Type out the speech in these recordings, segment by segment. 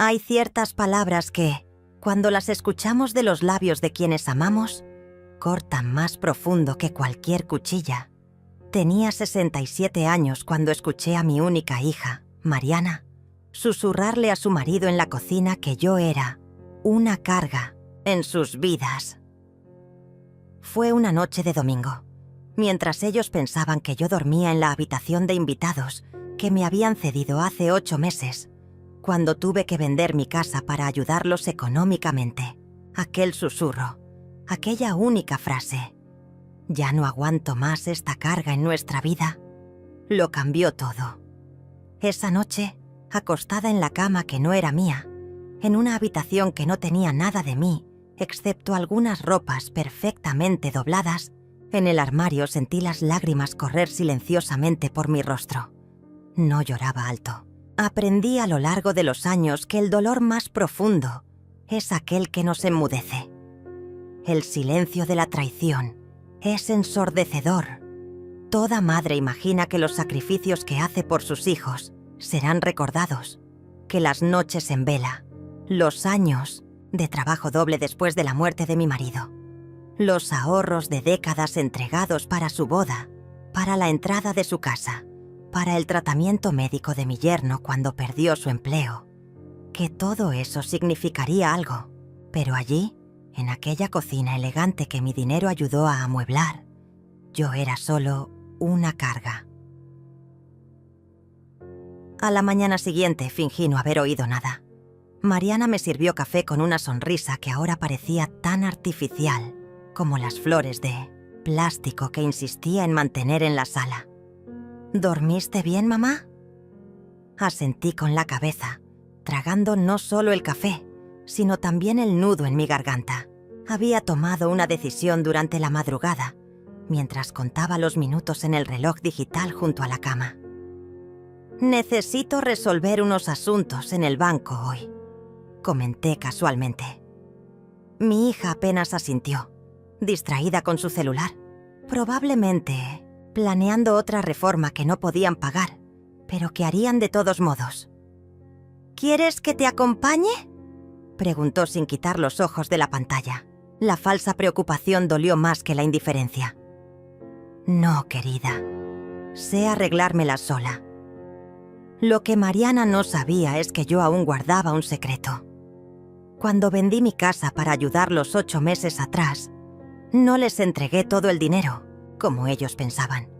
Hay ciertas palabras que, cuando las escuchamos de los labios de quienes amamos, cortan más profundo que cualquier cuchilla. Tenía 67 años cuando escuché a mi única hija, Mariana, susurrarle a su marido en la cocina que yo era una carga en sus vidas. Fue una noche de domingo, mientras ellos pensaban que yo dormía en la habitación de invitados que me habían cedido hace 8 meses, cuando tuve que vender mi casa para ayudarlos económicamente. Aquel susurro, aquella única frase, «Ya no aguanto más esta carga en nuestra vida», lo cambió todo. Esa noche, acostada en la cama que no era mía, en una habitación que no tenía nada de mí, excepto algunas ropas perfectamente dobladas, en el armario sentí las lágrimas correr silenciosamente por mi rostro. No lloraba alto. Aprendí a lo largo de los años que el dolor más profundo es aquel que nos enmudece. El silencio de la traición es ensordecedor. Toda madre imagina que los sacrificios que hace por sus hijos serán recordados, que las noches en vela, los años de trabajo doble después de la muerte de mi marido, los ahorros de décadas entregados para su boda, para la entrada de su casa, para el tratamiento médico de mi yerno cuando perdió su empleo, que todo eso significaría algo, pero allí, en aquella cocina elegante que mi dinero ayudó a amueblar, yo era solo una carga. A la mañana siguiente fingí no haber oído nada. Mariana me sirvió café con una sonrisa que ahora parecía tan artificial como las flores de plástico que insistía en mantener en la sala. ¿Dormiste bien, mamá? Asentí con la cabeza, tragando no solo el café, sino también el nudo en mi garganta. Había tomado una decisión durante la madrugada, mientras contaba los minutos en el reloj digital junto a la cama. Necesito resolver unos asuntos en el banco hoy, comenté casualmente. Mi hija apenas asintió, distraída con su celular, probablemente planeando otra reforma que no podían pagar, pero que harían de todos modos. ¿Quieres que te acompañe?, preguntó sin quitar los ojos de la pantalla. La falsa preocupación dolió más que la indiferencia. No, querida, sé arreglármela sola. Lo que Mariana no sabía es que yo aún guardaba un secreto. Cuando vendí mi casa para ayudarlos 8 meses atrás, no les entregué todo el dinero, como ellos pensaban.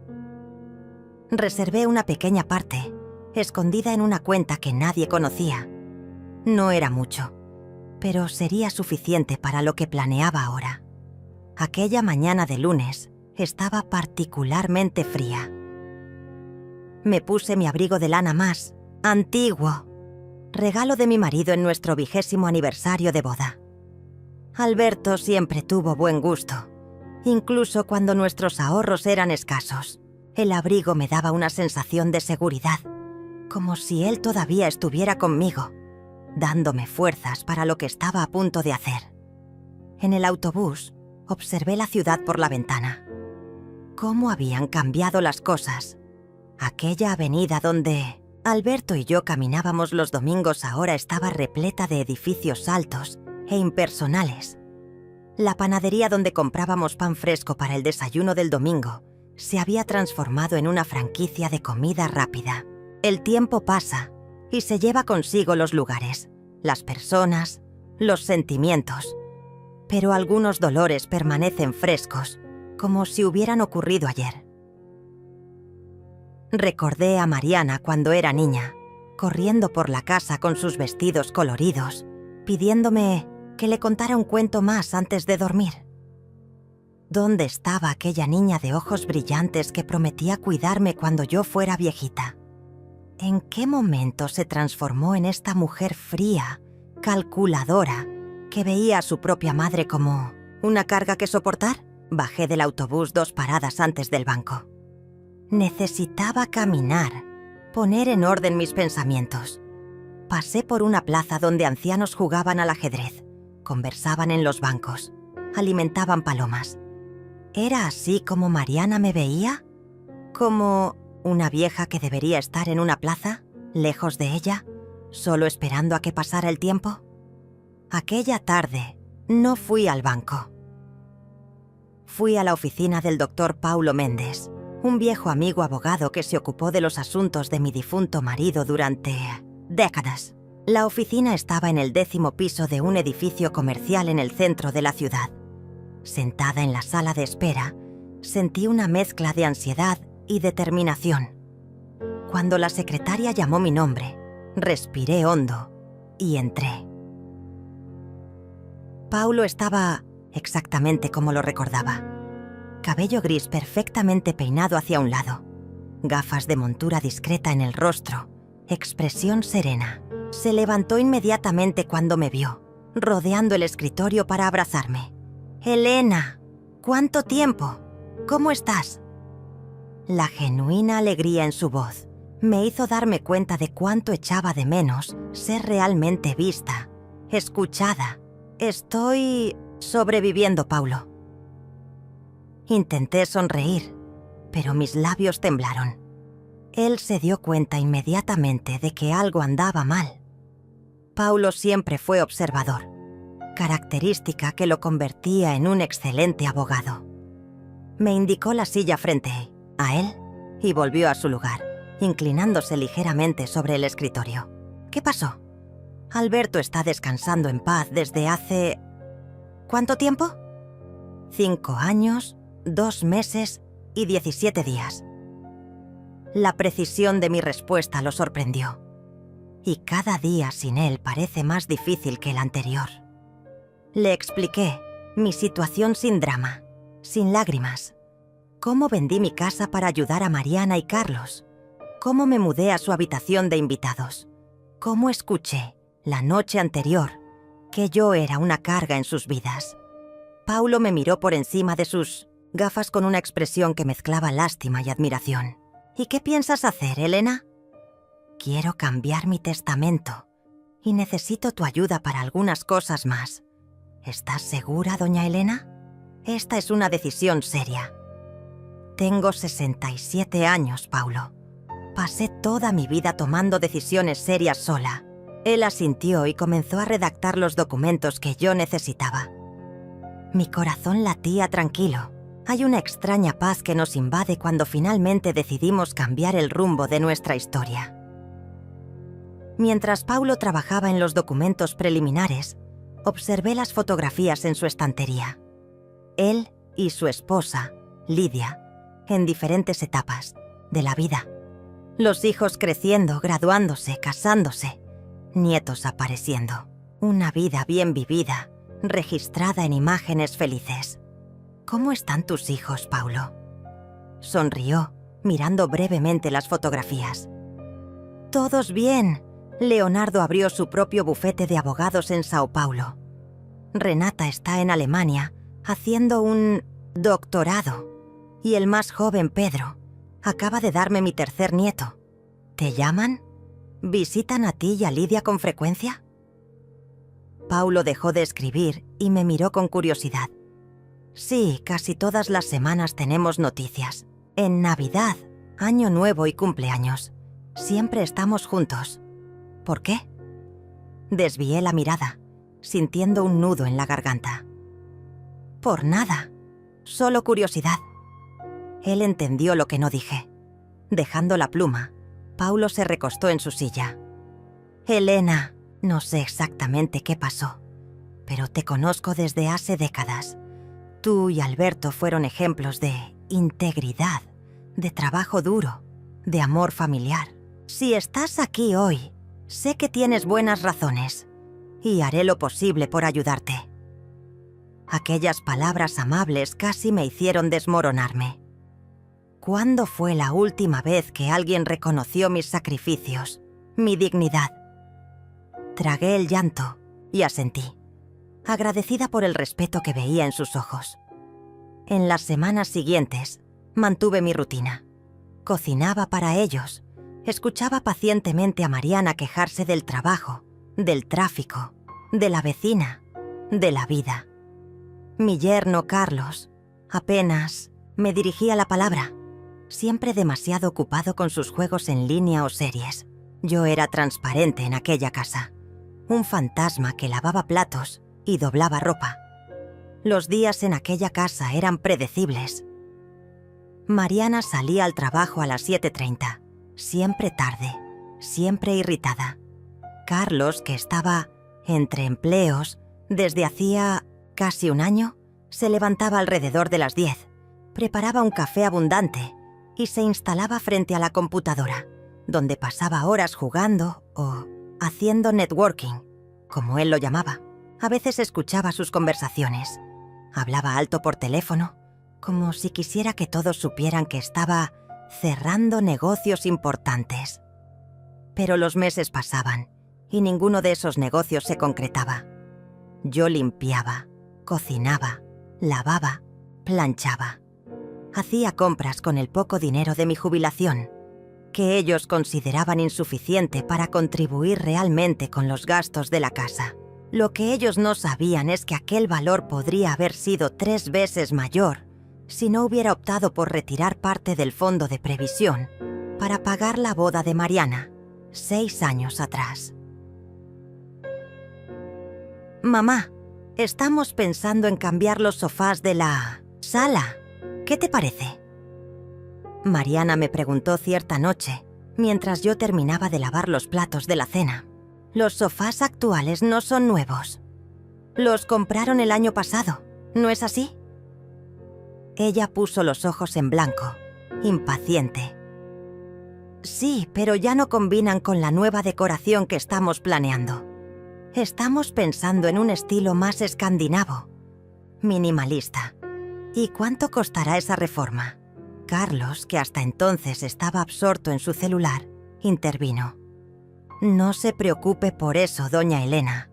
Reservé una pequeña parte, escondida en una cuenta que nadie conocía. No era mucho, pero sería suficiente para lo que planeaba ahora. Aquella mañana de lunes estaba particularmente fría. Me puse mi abrigo de lana más antiguo, regalo de mi marido en nuestro 20º aniversario de boda. Alberto siempre tuvo buen gusto, incluso cuando nuestros ahorros eran escasos. El abrigo me daba una sensación de seguridad, como si él todavía estuviera conmigo, dándome fuerzas para lo que estaba a punto de hacer. En el autobús, observé la ciudad por la ventana. ¿Cómo habían cambiado las cosas? Aquella avenida donde Alberto y yo caminábamos los domingos ahora estaba repleta de edificios altos e impersonales. La panadería donde comprábamos pan fresco para el desayuno del domingo se había transformado en una franquicia de comida rápida. El tiempo pasa y se lleva consigo los lugares, las personas, los sentimientos, pero algunos dolores permanecen frescos, como si hubieran ocurrido ayer. Recordé a Mariana cuando era niña, corriendo por la casa con sus vestidos coloridos, pidiéndome que le contara un cuento más antes de dormir. ¿Dónde estaba aquella niña de ojos brillantes que prometía cuidarme cuando yo fuera viejita? ¿En qué momento se transformó en esta mujer fría, calculadora, que veía a su propia madre como una carga que soportar? Bajé del autobús 2 paradas antes del banco. Necesitaba caminar, poner en orden mis pensamientos. Pasé por una plaza donde ancianos jugaban al ajedrez, conversaban en los bancos, alimentaban palomas. ¿Era así como Mariana me veía? ¿Como una vieja que debería estar en una plaza, lejos de ella, ¿Solo esperando a que pasara el tiempo? Aquella tarde no fui al banco. Fui a la oficina del doctor Paulo Méndez, un viejo amigo abogado que se ocupó de los asuntos de mi difunto marido durante décadas. La oficina estaba en el 10º piso de un edificio comercial en el centro de la ciudad. Sentada en la sala de espera, sentí una mezcla de ansiedad y determinación. Cuando la secretaria llamó mi nombre, respiré hondo y entré. Paulo estaba exactamente como lo recordaba. Cabello gris perfectamente peinado hacia un lado, gafas de montura discreta en el rostro, expresión serena. Se levantó inmediatamente cuando me vio, rodeando el escritorio para abrazarme. «Elena, ¿cuánto tiempo? ¿Cómo estás?» La genuina alegría en su voz me hizo darme cuenta de cuánto echaba de menos ser realmente vista, escuchada. «Estoy sobreviviendo, Paulo». Intenté sonreír, pero mis labios temblaron. Él se dio cuenta inmediatamente de que algo andaba mal. Paulo siempre fue observador, característica que lo convertía en un excelente abogado. Me indicó la silla frente a él y volvió a su lugar, inclinándose ligeramente sobre el escritorio. ¿Qué pasó? Alberto está descansando en paz desde hace... ¿Cuánto tiempo? 5 años, 2 meses y 17 días. La precisión de mi respuesta lo sorprendió. Y cada día sin él parece más difícil que el anterior. Le expliqué mi situación sin drama, sin lágrimas. Cómo vendí mi casa para ayudar a Mariana y Carlos. Cómo me mudé a su habitación de invitados. Cómo escuché, la noche anterior, que yo era una carga en sus vidas. Paulo me miró por encima de sus gafas con una expresión que mezclaba lástima y admiración. ¿Y qué piensas hacer, Elena? Quiero cambiar mi testamento y necesito tu ayuda para algunas cosas más. ¿Estás segura, doña Elena? Esta es una decisión seria. Tengo 67 años, Paulo. Pasé toda mi vida tomando decisiones serias sola. Él asintió y comenzó a redactar los documentos que yo necesitaba. Mi corazón latía tranquilo. Hay una extraña paz que nos invade cuando finalmente decidimos cambiar el rumbo de nuestra historia. Mientras Paulo trabajaba en los documentos preliminares, observé las fotografías en su estantería. Él y su esposa, Lidia, en diferentes etapas de la vida. Los hijos creciendo, graduándose, casándose, nietos apareciendo. Una vida bien vivida, registrada en imágenes felices. ¿Cómo están tus hijos, Paulo? Sonrió, mirando brevemente las fotografías. Todos bien. Leonardo abrió su propio bufete de abogados en Sao Paulo. Renata está en Alemania, haciendo un doctorado. Y el más joven, Pedro, acaba de darme mi 3er nieto. ¿Te llaman? ¿Visitan a ti y a Lidia con frecuencia? Paulo dejó de escribir y me miró con curiosidad. Sí, casi todas las semanas tenemos noticias. En Navidad, Año Nuevo y cumpleaños. Siempre estamos juntos. ¿Por qué? Desvié la mirada, sintiendo un nudo en la garganta. Por nada, solo curiosidad. Él entendió lo que no dije. Dejando la pluma, Paulo se recostó en su silla. Elena, no sé exactamente qué pasó, pero te conozco desde hace décadas. Tú y Alberto fueron ejemplos de integridad, de trabajo duro, de amor familiar. Si estás aquí hoy, sé que tienes buenas razones y haré lo posible por ayudarte. Aquellas palabras amables casi me hicieron desmoronarme. ¿Cuándo fue la última vez que alguien reconoció mis sacrificios, mi dignidad? Tragué el llanto y asentí, agradecida por el respeto que veía en sus ojos. En las semanas siguientes, mantuve mi rutina. Cocinaba para ellos, escuchaba pacientemente a Mariana quejarse del trabajo, del tráfico, de la vecina, de la vida. Mi yerno Carlos apenas me dirigía la palabra, siempre demasiado ocupado con sus juegos en línea o series. Yo era transparente en aquella casa, un fantasma que lavaba platos y doblaba ropa. Los días en aquella casa eran predecibles. Mariana salía al trabajo a las 7:30, siempre tarde, siempre irritada. Carlos, que estaba entre empleos desde hacía casi un año, se levantaba alrededor de las 10, preparaba un café abundante y se instalaba frente a la computadora, donde pasaba horas jugando o haciendo networking, como él lo llamaba. A veces escuchaba sus conversaciones. Hablaba alto por teléfono, como si quisiera que todos supieran que estaba cerrando negocios importantes. Pero los meses pasaban y ninguno de esos negocios se concretaba. Yo limpiaba, cocinaba, lavaba, planchaba. Hacía compras con el poco dinero de mi jubilación, que ellos consideraban insuficiente para contribuir realmente con los gastos de la casa. Lo que ellos no sabían es que aquel valor podría haber sido 3 veces mayor si no hubiera optado por retirar parte del fondo de previsión para pagar la boda de Mariana, 6 años atrás. Mamá, estamos pensando en cambiar los sofás de la sala. ¿Qué te parece? Mariana me preguntó cierta noche, mientras yo terminaba de lavar los platos de la cena. Los sofás actuales no son nuevos. Los compraron el año pasado, ¿no es así? Ella puso los ojos en blanco, impaciente. Sí, pero ya no combinan con la nueva decoración que estamos planeando. Estamos pensando en un estilo más escandinavo, minimalista. ¿Y cuánto costará esa reforma? Carlos, que hasta entonces estaba absorto en su celular, intervino. No se preocupe por eso, doña Elena.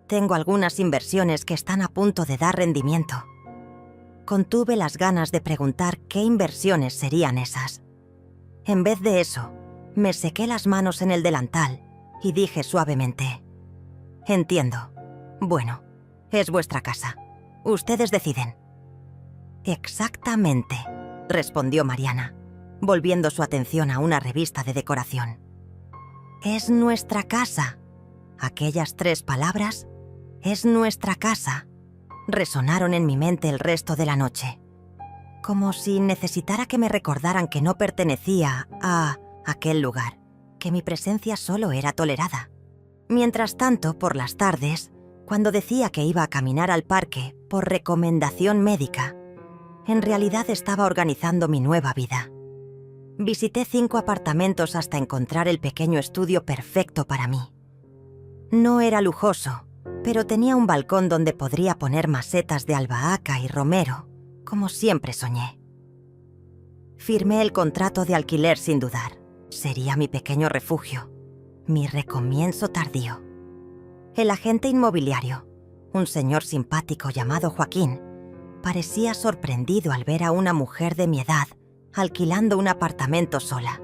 Tengo algunas inversiones que están a punto de dar rendimiento. Contuve las ganas de preguntar qué inversiones serían esas. En vez de eso, me sequé las manos en el delantal y dije suavemente: Entiendo. Bueno, es vuestra casa. Ustedes deciden. Exactamente, respondió Mariana, volviendo su atención a una revista de decoración. Es nuestra casa. Aquellas 3 palabras, es nuestra casa, resonaron en mi mente el resto de la noche, como si necesitara que me recordaran que no pertenecía a aquel lugar, que mi presencia solo era tolerada. Mientras tanto, por las tardes, cuando decía que iba a caminar al parque por recomendación médica, en realidad estaba organizando mi nueva vida. Visité 5 apartamentos hasta encontrar el pequeño estudio perfecto para mí. No era lujoso, pero tenía un balcón donde podría poner macetas de albahaca y romero, como siempre soñé. Firmé el contrato de alquiler sin dudar. Sería mi pequeño refugio, mi recomienzo tardío. El agente inmobiliario, un señor simpático llamado Joaquín, parecía sorprendido al ver a una mujer de mi edad alquilando un apartamento sola.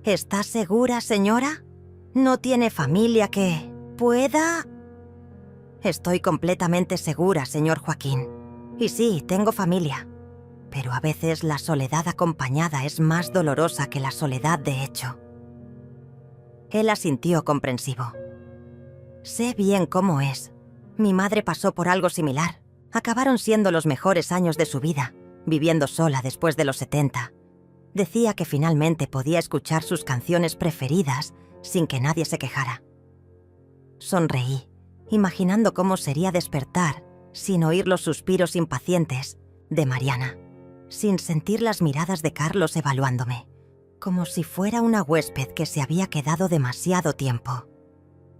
¿Está segura, señora? ¿No tiene familia que pueda...? Estoy completamente segura, señor Joaquín. Y sí, tengo familia. Pero a veces la soledad acompañada es más dolorosa que la soledad de hecho. Él asintió comprensivo. Sé bien cómo es. Mi madre pasó por algo similar. Acabaron siendo los mejores años de su vida, viviendo sola después de los 70. Decía que finalmente podía escuchar sus canciones preferidas sin que nadie se quejara. Sonreí, imaginando cómo sería despertar sin oír los suspiros impacientes de Mariana, sin sentir las miradas de Carlos evaluándome, como si fuera una huésped que se había quedado demasiado tiempo.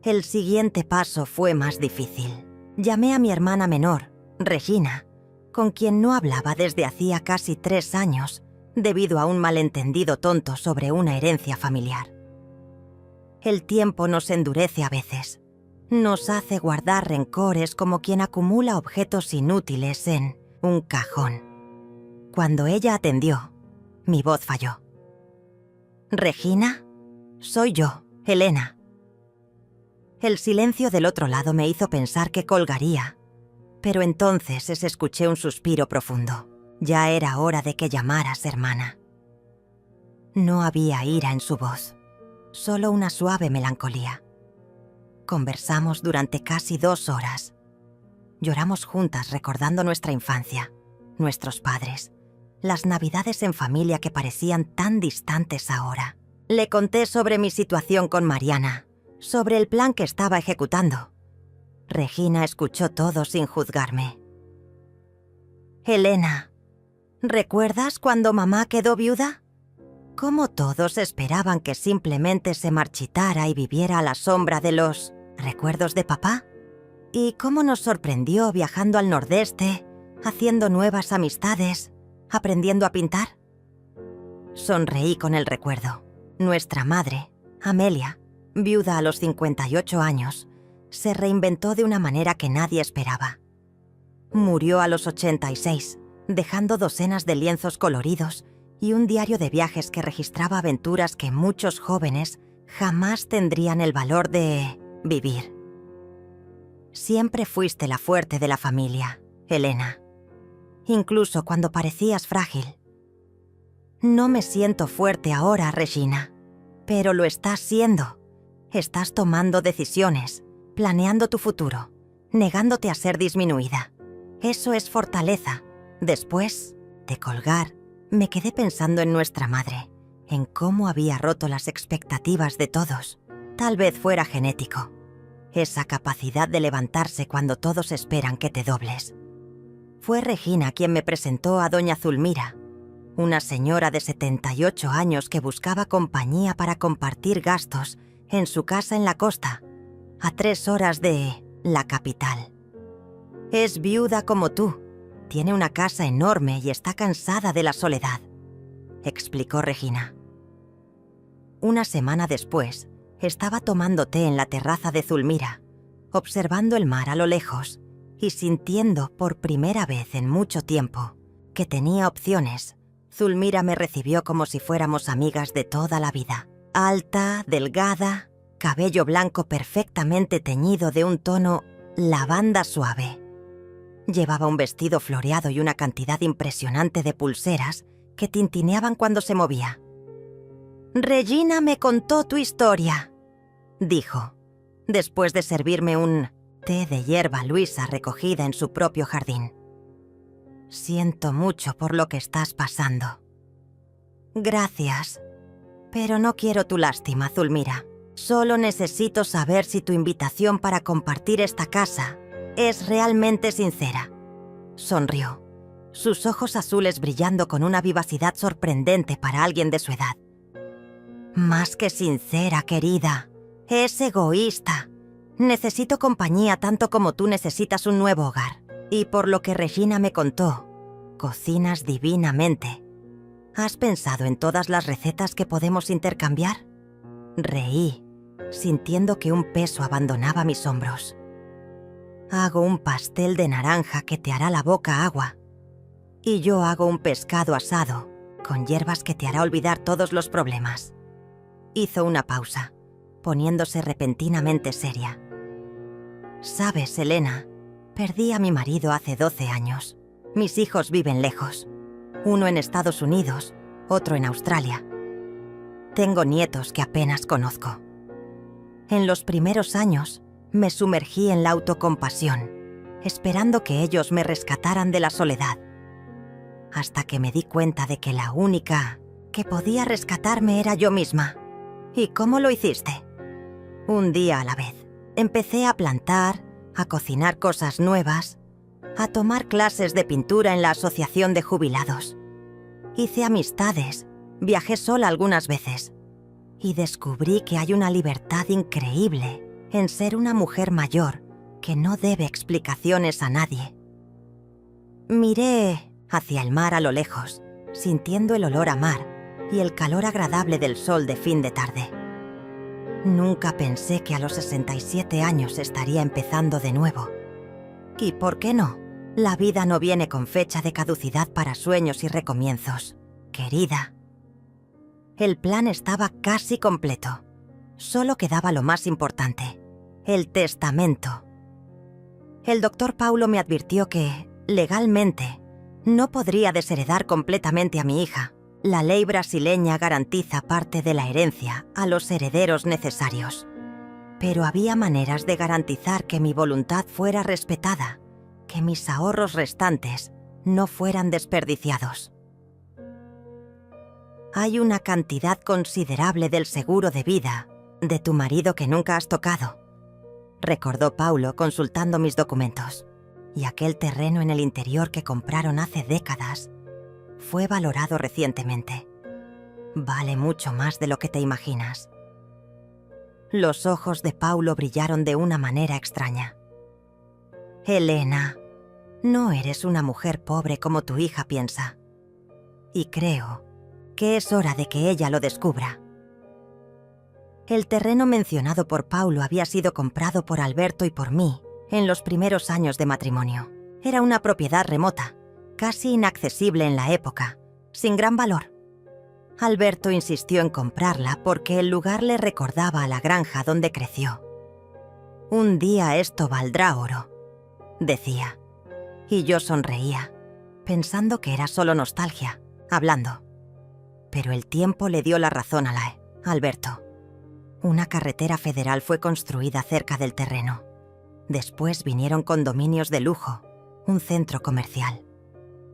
El siguiente paso fue más difícil. Llamé a mi hermana menor, Regina, con quien no hablaba desde hacía casi 3 años, debido a un malentendido tonto sobre una herencia familiar. El tiempo nos endurece a veces. Nos hace guardar rencores como quien acumula objetos inútiles en un cajón. Cuando ella atendió, mi voz falló. ¿Regina? Soy yo, Elena. El silencio del otro lado me hizo pensar que colgaría, pero entonces escuché un suspiro profundo. Ya era hora de que llamaras, hermana. No había ira en su voz, solo una suave melancolía. Conversamos durante casi 2 horas. Lloramos juntas recordando nuestra infancia, nuestros padres, las navidades en familia que parecían tan distantes ahora. Le conté sobre mi situación con Mariana, sobre el plan que estaba ejecutando. Regina escuchó todo sin juzgarme. Elena, ¿recuerdas cuando mamá quedó viuda? ¿Cómo todos esperaban que simplemente se marchitara y viviera a la sombra de los recuerdos de papá? ¿Y cómo nos sorprendió viajando al Nordeste, haciendo nuevas amistades, aprendiendo a pintar? Sonreí con el recuerdo. Nuestra madre, Amelia, viuda a los 58 años, se reinventó de una manera que nadie esperaba. Murió a los 86, dejando docenas de lienzos coloridos y un diario de viajes que registraba aventuras que muchos jóvenes jamás tendrían el valor de vivir. Siempre fuiste la fuerte de la familia, Elena. Incluso cuando parecías frágil. No me siento fuerte ahora, Regina, pero lo estás siendo. Estás tomando decisiones, planeando tu futuro, negándote a ser disminuida. Eso es fortaleza. Después de colgar, me quedé pensando en nuestra madre, en cómo había roto las expectativas de todos. Tal vez fuera genético. Esa capacidad de levantarse cuando todos esperan que te dobles. Fue Regina quien me presentó a doña Zulmira, una señora de 78 años que buscaba compañía para compartir gastos en su casa en la costa, a 3 horas de la capital. Es viuda como tú, tiene una casa enorme y está cansada de la soledad, explicó Regina. Una semana después, estaba tomando té en la terraza de Zulmira, observando el mar a lo lejos y sintiendo por primera vez en mucho tiempo que tenía opciones. Zulmira me recibió como si fuéramos amigas de toda la vida. Alta, delgada, cabello blanco perfectamente teñido de un tono lavanda suave. Llevaba un vestido floreado y una cantidad impresionante de pulseras que tintineaban cuando se movía. «Regina me contó tu historia», dijo, después de servirme un té de hierba luisa recogida en su propio jardín. «Siento mucho por lo que estás pasando». «Gracias, pero no quiero tu lástima, Zulmira. Solo necesito saber si tu invitación para compartir esta casa es realmente sincera». Sonrió, sus ojos azules brillando con una vivacidad sorprendente para alguien de su edad. «Más que sincera, querida. Es egoísta. Necesito compañía tanto como tú necesitas un nuevo hogar. Y por lo que Regina me contó, cocinas divinamente. ¿Has pensado en todas las recetas que podemos intercambiar?» Reí, sintiendo que un peso abandonaba mis hombros. «Hago un pastel de naranja que te hará la boca agua. Y yo hago un pescado asado con hierbas que te hará olvidar todos los problemas». Hizo una pausa, poniéndose repentinamente seria. «Sabes, Elena, perdí a mi marido hace 12 años. Mis hijos viven lejos. Uno en Estados Unidos, otro en Australia. Tengo nietos que apenas conozco. En los primeros años, me sumergí en la autocompasión, esperando que ellos me rescataran de la soledad. Hasta que me di cuenta de que la única que podía rescatarme era yo misma. ¿Y cómo lo hiciste?» Un día a la vez. Empecé a plantar, a cocinar cosas nuevas, a tomar clases de pintura en la asociación de jubilados. Hice amistades, viajé sola algunas veces y descubrí que hay una libertad increíble en ser una mujer mayor que no debe explicaciones a nadie. Miré hacia el mar a lo lejos, sintiendo el olor a mar y el calor agradable del sol de fin de tarde. Nunca pensé que a los 67 años estaría empezando de nuevo. ¿Y por qué no? La vida no viene con fecha de caducidad para sueños y recomienzos, querida. El plan estaba casi completo. Solo quedaba lo más importante, el testamento. El doctor Paulo me advirtió que, legalmente, no podría desheredar completamente a mi hija. La ley brasileña garantiza parte de la herencia a los herederos necesarios. Pero había maneras de garantizar que mi voluntad fuera respetada, que mis ahorros restantes no fueran desperdiciados. Hay una cantidad considerable del seguro de vida de tu marido que nunca has tocado, recordó Paulo consultando mis documentos. Y aquel terreno en el interior que compraron hace décadas fue valorado recientemente. Vale mucho más de lo que te imaginas. Los ojos de Paulo brillaron de una manera extraña. Helena, no eres una mujer pobre como tu hija piensa. Y creo que es hora de que ella lo descubra. El terreno mencionado por Paulo había sido comprado por Alberto y por mí en los primeros años de matrimonio. Era una propiedad remota, casi inaccesible en la época, sin gran valor. Alberto insistió en comprarla porque el lugar le recordaba a la granja donde creció. Un día esto valdrá oro, decía, y yo sonreía, pensando que era solo nostalgia, hablando. Pero el tiempo le dio la razón a Alberto. Una carretera federal fue construida cerca del terreno. Después vinieron condominios de lujo, un centro comercial.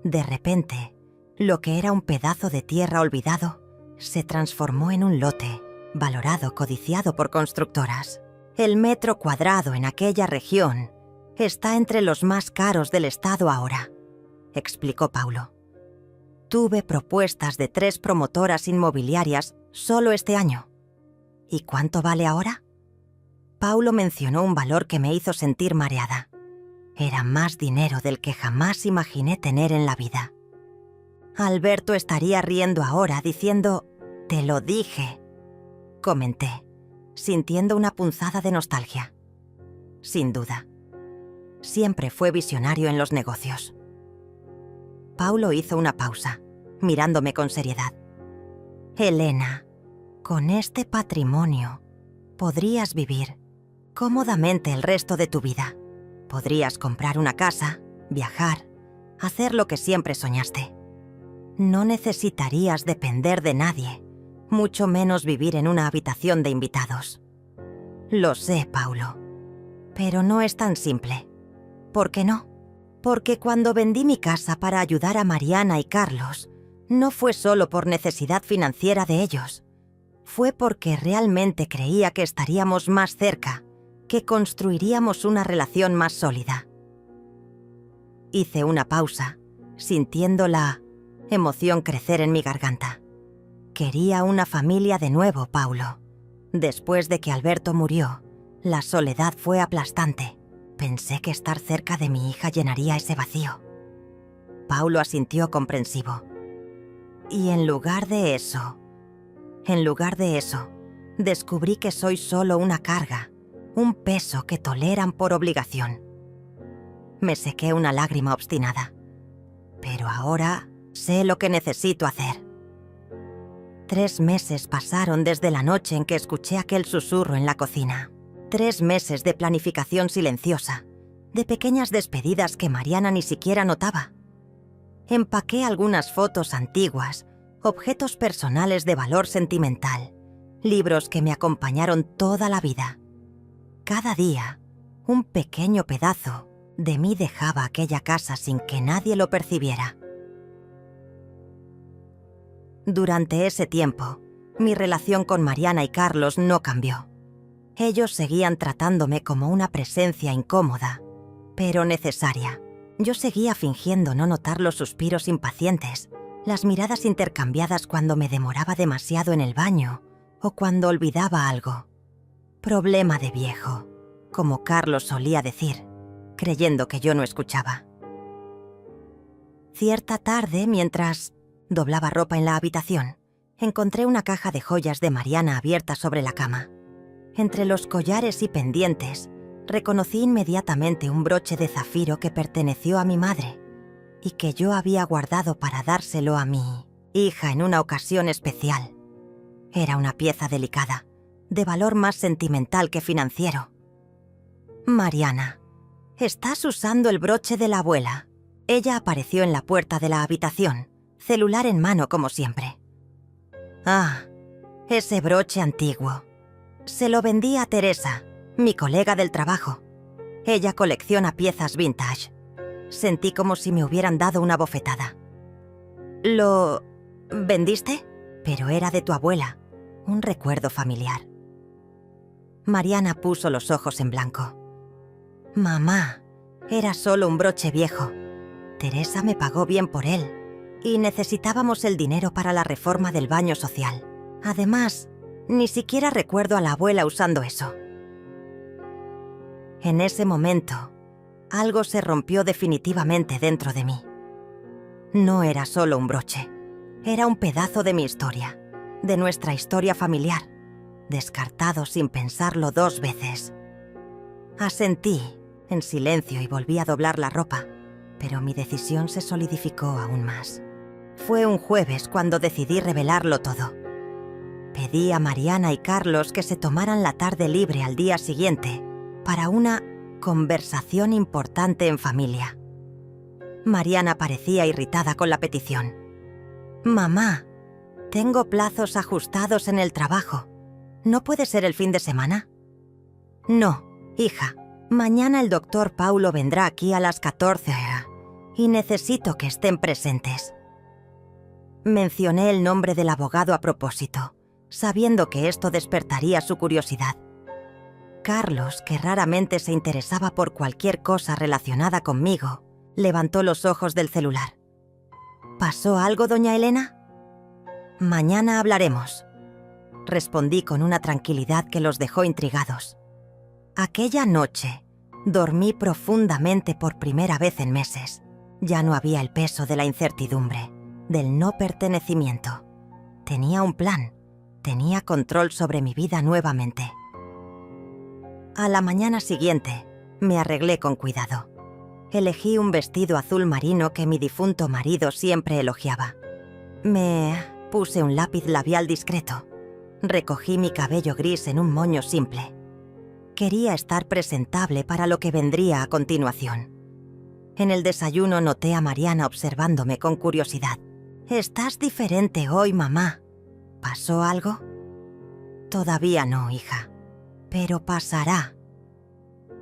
De repente, lo que era un pedazo de tierra olvidado se transformó en un lote, valorado, codiciado por constructoras. El metro cuadrado en aquella región está entre los más caros del estado ahora, explicó Paulo. Tuve propuestas de 3 promotoras inmobiliarias solo este año. ¿Y cuánto vale ahora? Paulo mencionó un valor que me hizo sentir mareada. Era más dinero del que jamás imaginé tener en la vida. Alberto estaría riendo ahora diciendo, «Te lo dije», comenté, sintiendo una punzada de nostalgia. Sin duda. Siempre fue visionario en los negocios. Paulo hizo una pausa, mirándome con seriedad. Helena, con este patrimonio podrías vivir cómodamente el resto de tu vida. Podrías comprar una casa, viajar, hacer lo que siempre soñaste. No necesitarías depender de nadie, mucho menos vivir en una habitación de invitados. Lo sé, Paulo, pero no es tan simple. ¿Por qué no? Porque cuando vendí mi casa para ayudar a Mariana y Carlos, no fue solo por necesidad financiera de ellos. Fue porque realmente creía que estaríamos más cerca, que construiríamos una relación más sólida. Hice una pausa, sintiendo la emoción crecer en mi garganta. Quería una familia de nuevo, Paulo. Después de que Alberto murió, la soledad fue aplastante. Pensé que estar cerca de mi hija llenaría ese vacío. Paulo asintió comprensivo. Y en lugar de eso, descubrí que soy solo una carga, un peso que toleran por obligación. Me sequé una lágrima obstinada. Pero ahora sé lo que necesito hacer. 3 meses pasaron desde la noche en que escuché aquel susurro en la cocina. 3 meses de planificación silenciosa, de pequeñas despedidas que Mariana ni siquiera notaba. Empaqué algunas fotos antiguas, objetos personales de valor sentimental, libros que me acompañaron toda la vida. Cada día, un pequeño pedazo de mí dejaba aquella casa sin que nadie lo percibiera. Durante ese tiempo, mi relación con Mariana y Carlos no cambió. Ellos seguían tratándome como una presencia incómoda, pero necesaria. Yo seguía fingiendo no notar los suspiros impacientes, las miradas intercambiadas cuando me demoraba demasiado en el baño o cuando olvidaba algo. Problema de viejo, como Carlos solía decir, creyendo que yo no escuchaba. Cierta tarde, mientras doblaba ropa en la habitación, encontré una caja de joyas de Mariana abierta sobre la cama. Entre los collares y pendientes, reconocí inmediatamente un broche de zafiro que perteneció a mi madre y que yo había guardado para dárselo a mi hija en una ocasión especial. Era una pieza delicada, de valor más sentimental que financiero. Mariana, ¿estás usando el broche de la abuela? Ella apareció en la puerta de la habitación, celular en mano como siempre. Ah, ese broche antiguo. Se lo vendí a Teresa, mi colega del trabajo. Ella colecciona piezas vintage. Sentí como si me hubieran dado una bofetada. ¿Lo vendiste? Pero era de tu abuela, un recuerdo familiar. Mariana puso los ojos en blanco. Mamá, era solo un broche viejo. Teresa me pagó bien por él y necesitábamos el dinero para la reforma del baño social. Además, ni siquiera recuerdo a la abuela usando eso. En ese momento, algo se rompió definitivamente dentro de mí. No era solo un broche, era un pedazo de mi historia, de nuestra historia familiar, descartado sin pensarlo 2 veces. Asentí, en silencio, y volví a doblar la ropa, pero mi decisión se solidificó aún más. Fue un jueves cuando decidí revelarlo todo. Pedí a Mariana y Carlos que se tomaran la tarde libre al día siguiente para una conversación importante en familia. Mariana parecía irritada con la petición. «Mamá, tengo plazos ajustados en el trabajo. ¿No puede ser el fin de semana?» «No, hija. Mañana el doctor Paulo vendrá aquí a las 14 y necesito que estén presentes». Mencioné el nombre del abogado a propósito, sabiendo que esto despertaría su curiosidad. Carlos, que raramente se interesaba por cualquier cosa relacionada conmigo, levantó los ojos del celular. ¿Pasó algo, doña Elena? «Mañana hablaremos», respondí con una tranquilidad que los dejó intrigados. Aquella noche, dormí profundamente por primera vez en meses. Ya no había el peso de la incertidumbre, del no pertenecimiento. Tenía un plan, tenía control sobre mi vida nuevamente. A la mañana siguiente, me arreglé con cuidado. Elegí un vestido azul marino que mi difunto marido siempre elogiaba. Me puse un lápiz labial discreto. Recogí mi cabello gris en un moño simple. Quería estar presentable para lo que vendría a continuación. En el desayuno noté a Mariana observándome con curiosidad. «Estás diferente hoy, mamá. ¿Pasó algo?» «Todavía no, hija. Pero pasará».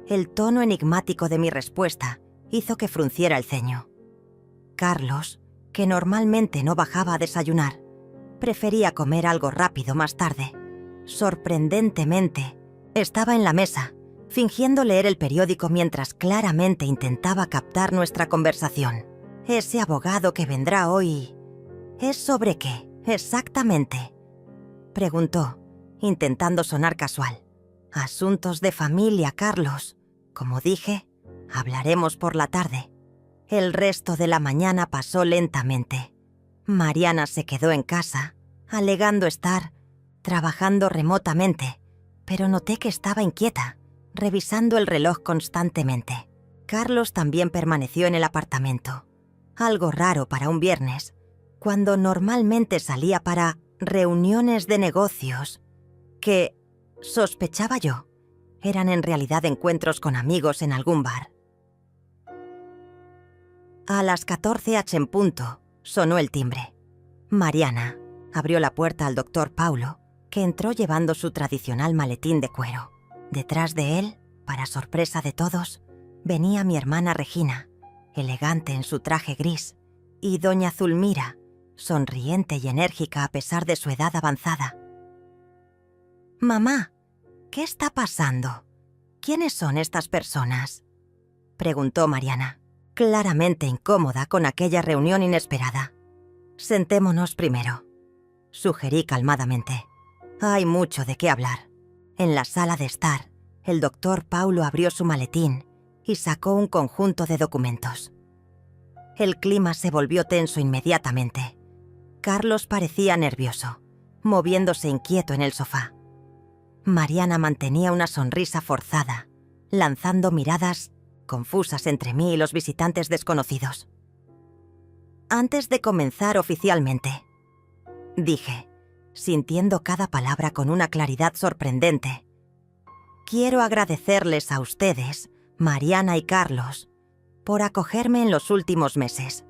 El tono enigmático de mi respuesta hizo que frunciera el ceño. Carlos, que normalmente no bajaba a desayunar, prefería comer algo rápido más tarde. Sorprendentemente, estaba en la mesa, fingiendo leer el periódico mientras claramente intentaba captar nuestra conversación. «Ese abogado que vendrá hoy... ¿Es sobre qué, exactamente?», preguntó, intentando sonar casual. «Asuntos de familia, Carlos. Como dije, hablaremos por la tarde». El resto de la mañana pasó lentamente. Mariana se quedó en casa, alegando estar trabajando remotamente, pero noté que estaba inquieta, revisando el reloj constantemente. Carlos también permaneció en el apartamento. Algo raro para un viernes, cuando normalmente salía para reuniones de negocios, que, sospechaba yo, eran en realidad encuentros con amigos en algún bar. A las 14h en punto, sonó el timbre. Mariana abrió la puerta al doctor Paulo, que entró llevando su tradicional maletín de cuero. Detrás de él, para sorpresa de todos, venía mi hermana Regina, elegante en su traje gris, y doña Zulmira, sonriente y enérgica a pesar de su edad avanzada. «Mamá, ¿qué está pasando? ¿Quiénes son estas personas?», preguntó Mariana, claramente incómoda con aquella reunión inesperada. «Sentémonos primero», sugerí calmadamente. «Hay mucho de qué hablar». En la sala de estar, el doctor Paulo abrió su maletín y sacó un conjunto de documentos. El clima se volvió tenso inmediatamente. Carlos parecía nervioso, moviéndose inquieto en el sofá. Mariana mantenía una sonrisa forzada, lanzando miradas confusas entre mí y los visitantes desconocidos. «Antes de comenzar oficialmente», dije, sintiendo cada palabra con una claridad sorprendente, «quiero agradecerles a ustedes, Mariana y Carlos, por acogerme en los últimos meses.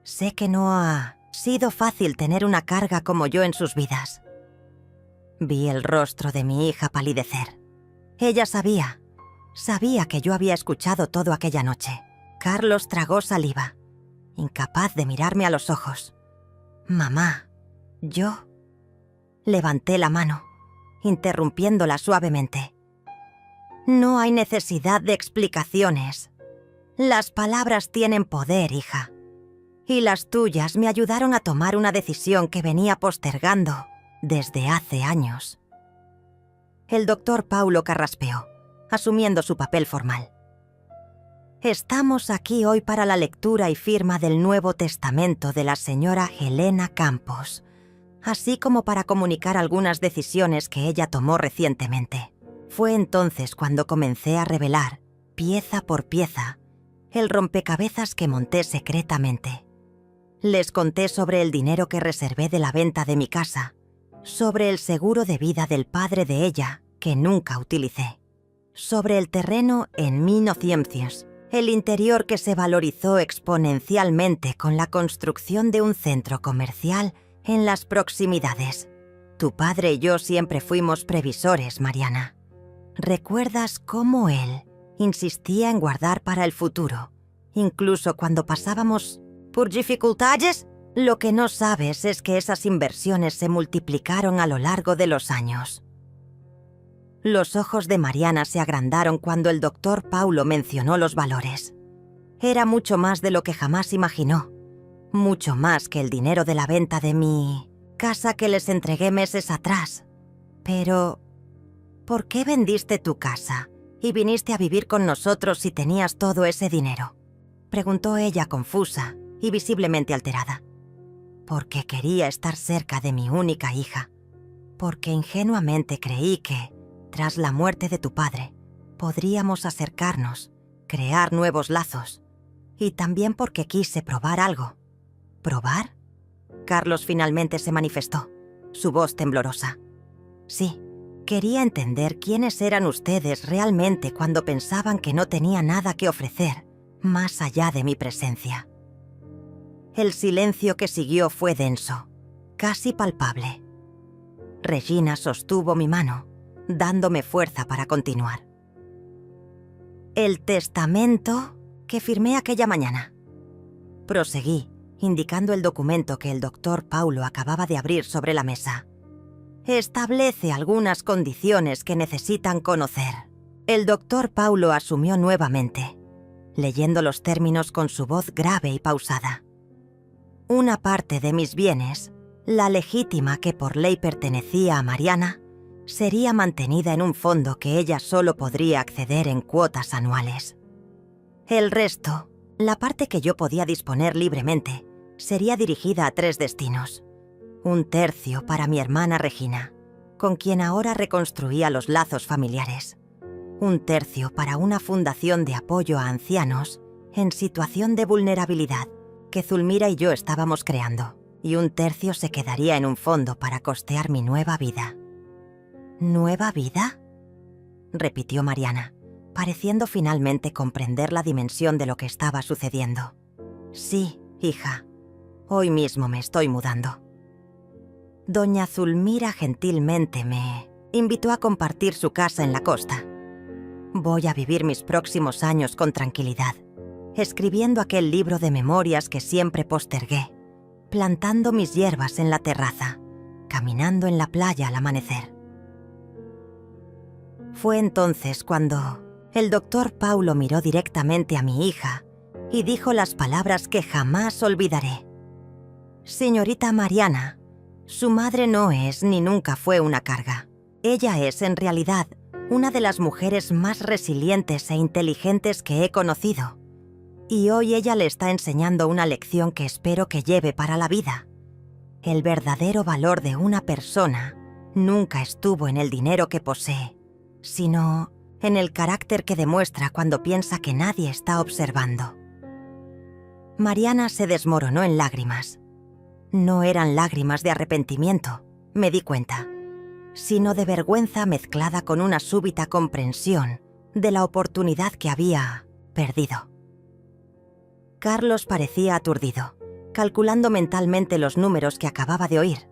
Sé que no ha sido fácil tener una carga como yo en sus vidas. Vi el rostro de mi hija palidecer. Ella sabía que yo había escuchado todo aquella noche. Carlos tragó saliva, incapaz de mirarme a los ojos. «Mamá, yo...» Levanté la mano, interrumpiéndola suavemente. «No hay necesidad de explicaciones. Las palabras tienen poder, hija. Y las tuyas me ayudaron a tomar una decisión que venía postergando desde hace años». El doctor Paulo carraspeó, asumiendo su papel formal. «Estamos aquí hoy para la lectura y firma del Nuevo Testamento de la señora Helena Campos, así como para comunicar algunas decisiones que ella tomó recientemente. Fue entonces cuando comencé a revelar, pieza por pieza, el rompecabezas que monté secretamente. Les conté sobre el dinero que reservé de la venta de mi casa, sobre el seguro de vida del padre de ella, que nunca utilicé, sobre el terreno en Minociemcias, el interior que se valorizó exponencialmente con la construcción de un centro comercial en las proximidades. Tu padre y yo siempre fuimos previsores, Mariana. ¿Recuerdas cómo él insistía en guardar para el futuro, incluso cuando pasábamos por dificultades? Lo que no sabes es que esas inversiones se multiplicaron a lo largo de los años». Los ojos de Mariana se agrandaron cuando el doctor Paulo mencionó los valores. Era mucho más de lo que jamás imaginó. Mucho más que el dinero de la venta de mi casa que les entregué meses atrás. Pero, ¿por qué vendiste tu casa y viniste a vivir con nosotros si tenías todo ese dinero?, preguntó ella confusa y visiblemente alterada. Porque quería estar cerca de mi única hija. Porque ingenuamente creí que, tras la muerte de tu padre, podríamos acercarnos, crear nuevos lazos. Y también porque quise probar algo. ¿Probar? Carlos finalmente se manifestó, su voz temblorosa. Sí, quería entender quiénes eran ustedes realmente cuando pensaban que no tenía nada que ofrecer, más allá de mi presencia. El silencio que siguió fue denso, casi palpable. Regina sostuvo mi mano, dándome fuerza para continuar. «El testamento que firmé aquella mañana», proseguí, indicando el documento que el doctor Paulo acababa de abrir sobre la mesa, «establece algunas condiciones que necesitan conocer». El doctor Paulo asumió nuevamente, leyendo los términos con su voz grave y pausada. «Una parte de mis bienes, la legítima que por ley pertenecía a Mariana, sería mantenida en un fondo que ella solo podría acceder en cuotas anuales. El resto, la parte que yo podía disponer libremente, sería dirigida a 3 destinos. 1/3 para mi hermana Regina, con quien ahora reconstruía los lazos familiares. 1/3 para una fundación de apoyo a ancianos en situación de vulnerabilidad que Zulmira y yo estábamos creando, y 1/3 se quedaría en un fondo para costear mi nueva vida». «¿Nueva vida?», repitió Mariana, pareciendo finalmente comprender la dimensión de lo que estaba sucediendo. «Sí, hija. Hoy mismo me estoy mudando. Doña Zulmira gentilmente me invitó a compartir su casa en la costa. Voy a vivir mis próximos años con tranquilidad, escribiendo aquel libro de memorias que siempre postergué, plantando mis hierbas en la terraza, caminando en la playa al amanecer». Fue entonces cuando el doctor Paulo miró directamente a mi hija y dijo las palabras que jamás olvidaré. «Señorita Mariana, su madre no es ni nunca fue una carga. Ella es, en realidad, una de las mujeres más resilientes e inteligentes que he conocido. Y hoy ella le está enseñando una lección que espero que lleve para la vida. El verdadero valor de una persona nunca estuvo en el dinero que posee, sino en el carácter que demuestra cuando piensa que nadie está observando». Mariana se desmoronó en lágrimas. No eran lágrimas de arrepentimiento, me di cuenta, sino de vergüenza mezclada con una súbita comprensión de la oportunidad que había perdido. Carlos parecía aturdido, calculando mentalmente los números que acababa de oír,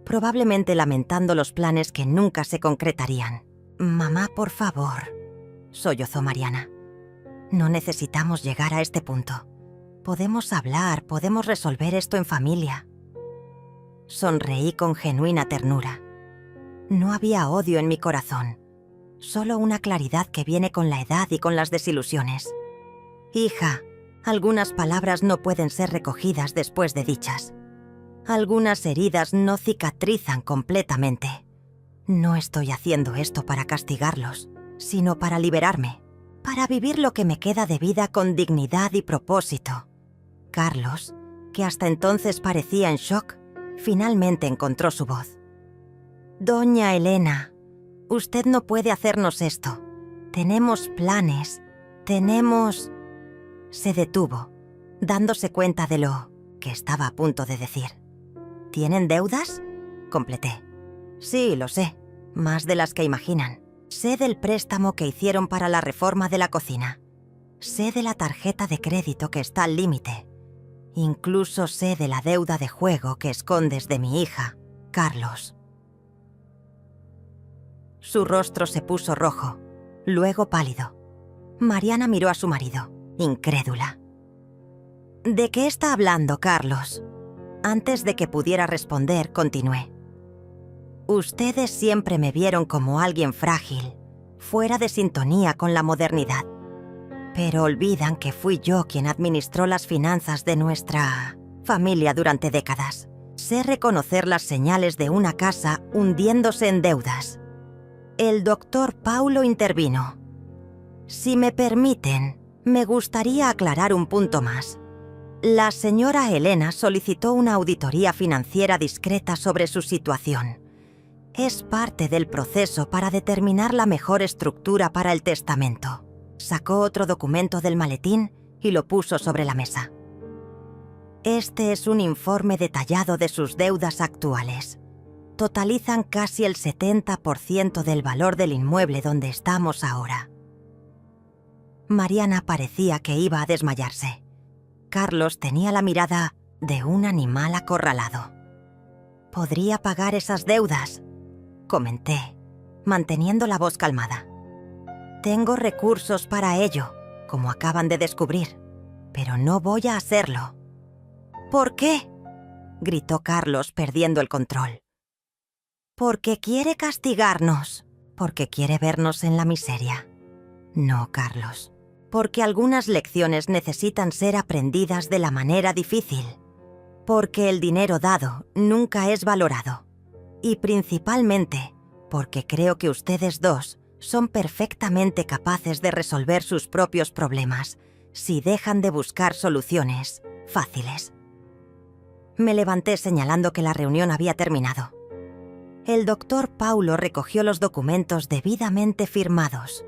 probablemente lamentando los planes que nunca se concretarían. «Mamá, por favor», sollozó Mariana. «No necesitamos llegar a este punto. Podemos hablar, podemos resolver esto en familia». Sonreí con genuina ternura. No había odio en mi corazón, solo una claridad que viene con la edad y con las desilusiones. «Hija, algunas palabras no pueden ser recogidas después de dichas. Algunas heridas no cicatrizan completamente. No estoy haciendo esto para castigarlos, sino para liberarme, para vivir lo que me queda de vida con dignidad y propósito». Carlos, que hasta entonces parecía en shock, finalmente encontró su voz. «Doña Elena, usted no puede hacernos esto. Tenemos planes, tenemos...» Se detuvo, dándose cuenta de lo que estaba a punto de decir. «¿Tienen deudas?», completé. «Sí, lo sé, más de las que imaginan. Sé del préstamo que hicieron para la reforma de la cocina. Sé de la tarjeta de crédito que está al límite. Incluso sé de la deuda de juego que escondes de mi hija, Carlos». Su rostro se puso rojo, luego pálido. Mariana miró a su marido, incrédula. «¿De qué está hablando, Carlos?». Antes de que pudiera responder, continué. «Ustedes siempre me vieron como alguien frágil, fuera de sintonía con la modernidad. Pero olvidan que fui yo quien administró las finanzas de nuestra familia durante décadas. Sé reconocer las señales de una casa hundiéndose en deudas». El doctor Paulo intervino. «Si me permiten, me gustaría aclarar un punto más. La señora Elena solicitó una auditoría financiera discreta sobre su situación. Es parte del proceso para determinar la mejor estructura para el testamento». Sacó otro documento del maletín y lo puso sobre la mesa. «Este es un informe detallado de sus deudas actuales. Totalizan casi el 70% del valor del inmueble donde estamos ahora». Mariana parecía que iba a desmayarse. Carlos tenía la mirada de un animal acorralado. «¿Podría pagar esas deudas?», comenté, manteniendo la voz calmada. «Tengo recursos para ello, como acaban de descubrir, pero no voy a hacerlo». «¿Por qué?», gritó Carlos, perdiendo el control. «Porque quiere castigarnos, porque quiere vernos en la miseria». «No, Carlos, porque algunas lecciones necesitan ser aprendidas de la manera difícil, porque el dinero dado nunca es valorado, y principalmente porque creo que ustedes dos son perfectamente capaces de resolver sus propios problemas si dejan de buscar soluciones fáciles». Me levanté señalando que la reunión había terminado. El doctor Paulo recogió los documentos debidamente firmados.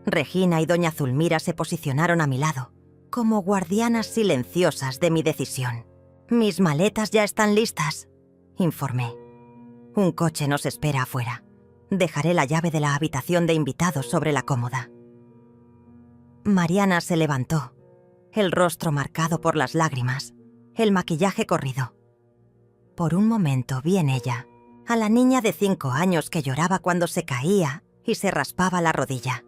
Regina y doña Zulmira se posicionaron a mi lado, como guardianas silenciosas de mi decisión. «Mis maletas ya están listas», informé. «Un coche nos espera afuera. Dejaré la llave de la habitación de invitados sobre la cómoda». Mariana se levantó, el rostro marcado por las lágrimas, el maquillaje corrido. Por un momento vi en ella a la niña de 5 años que lloraba cuando se caía y se raspaba la rodilla.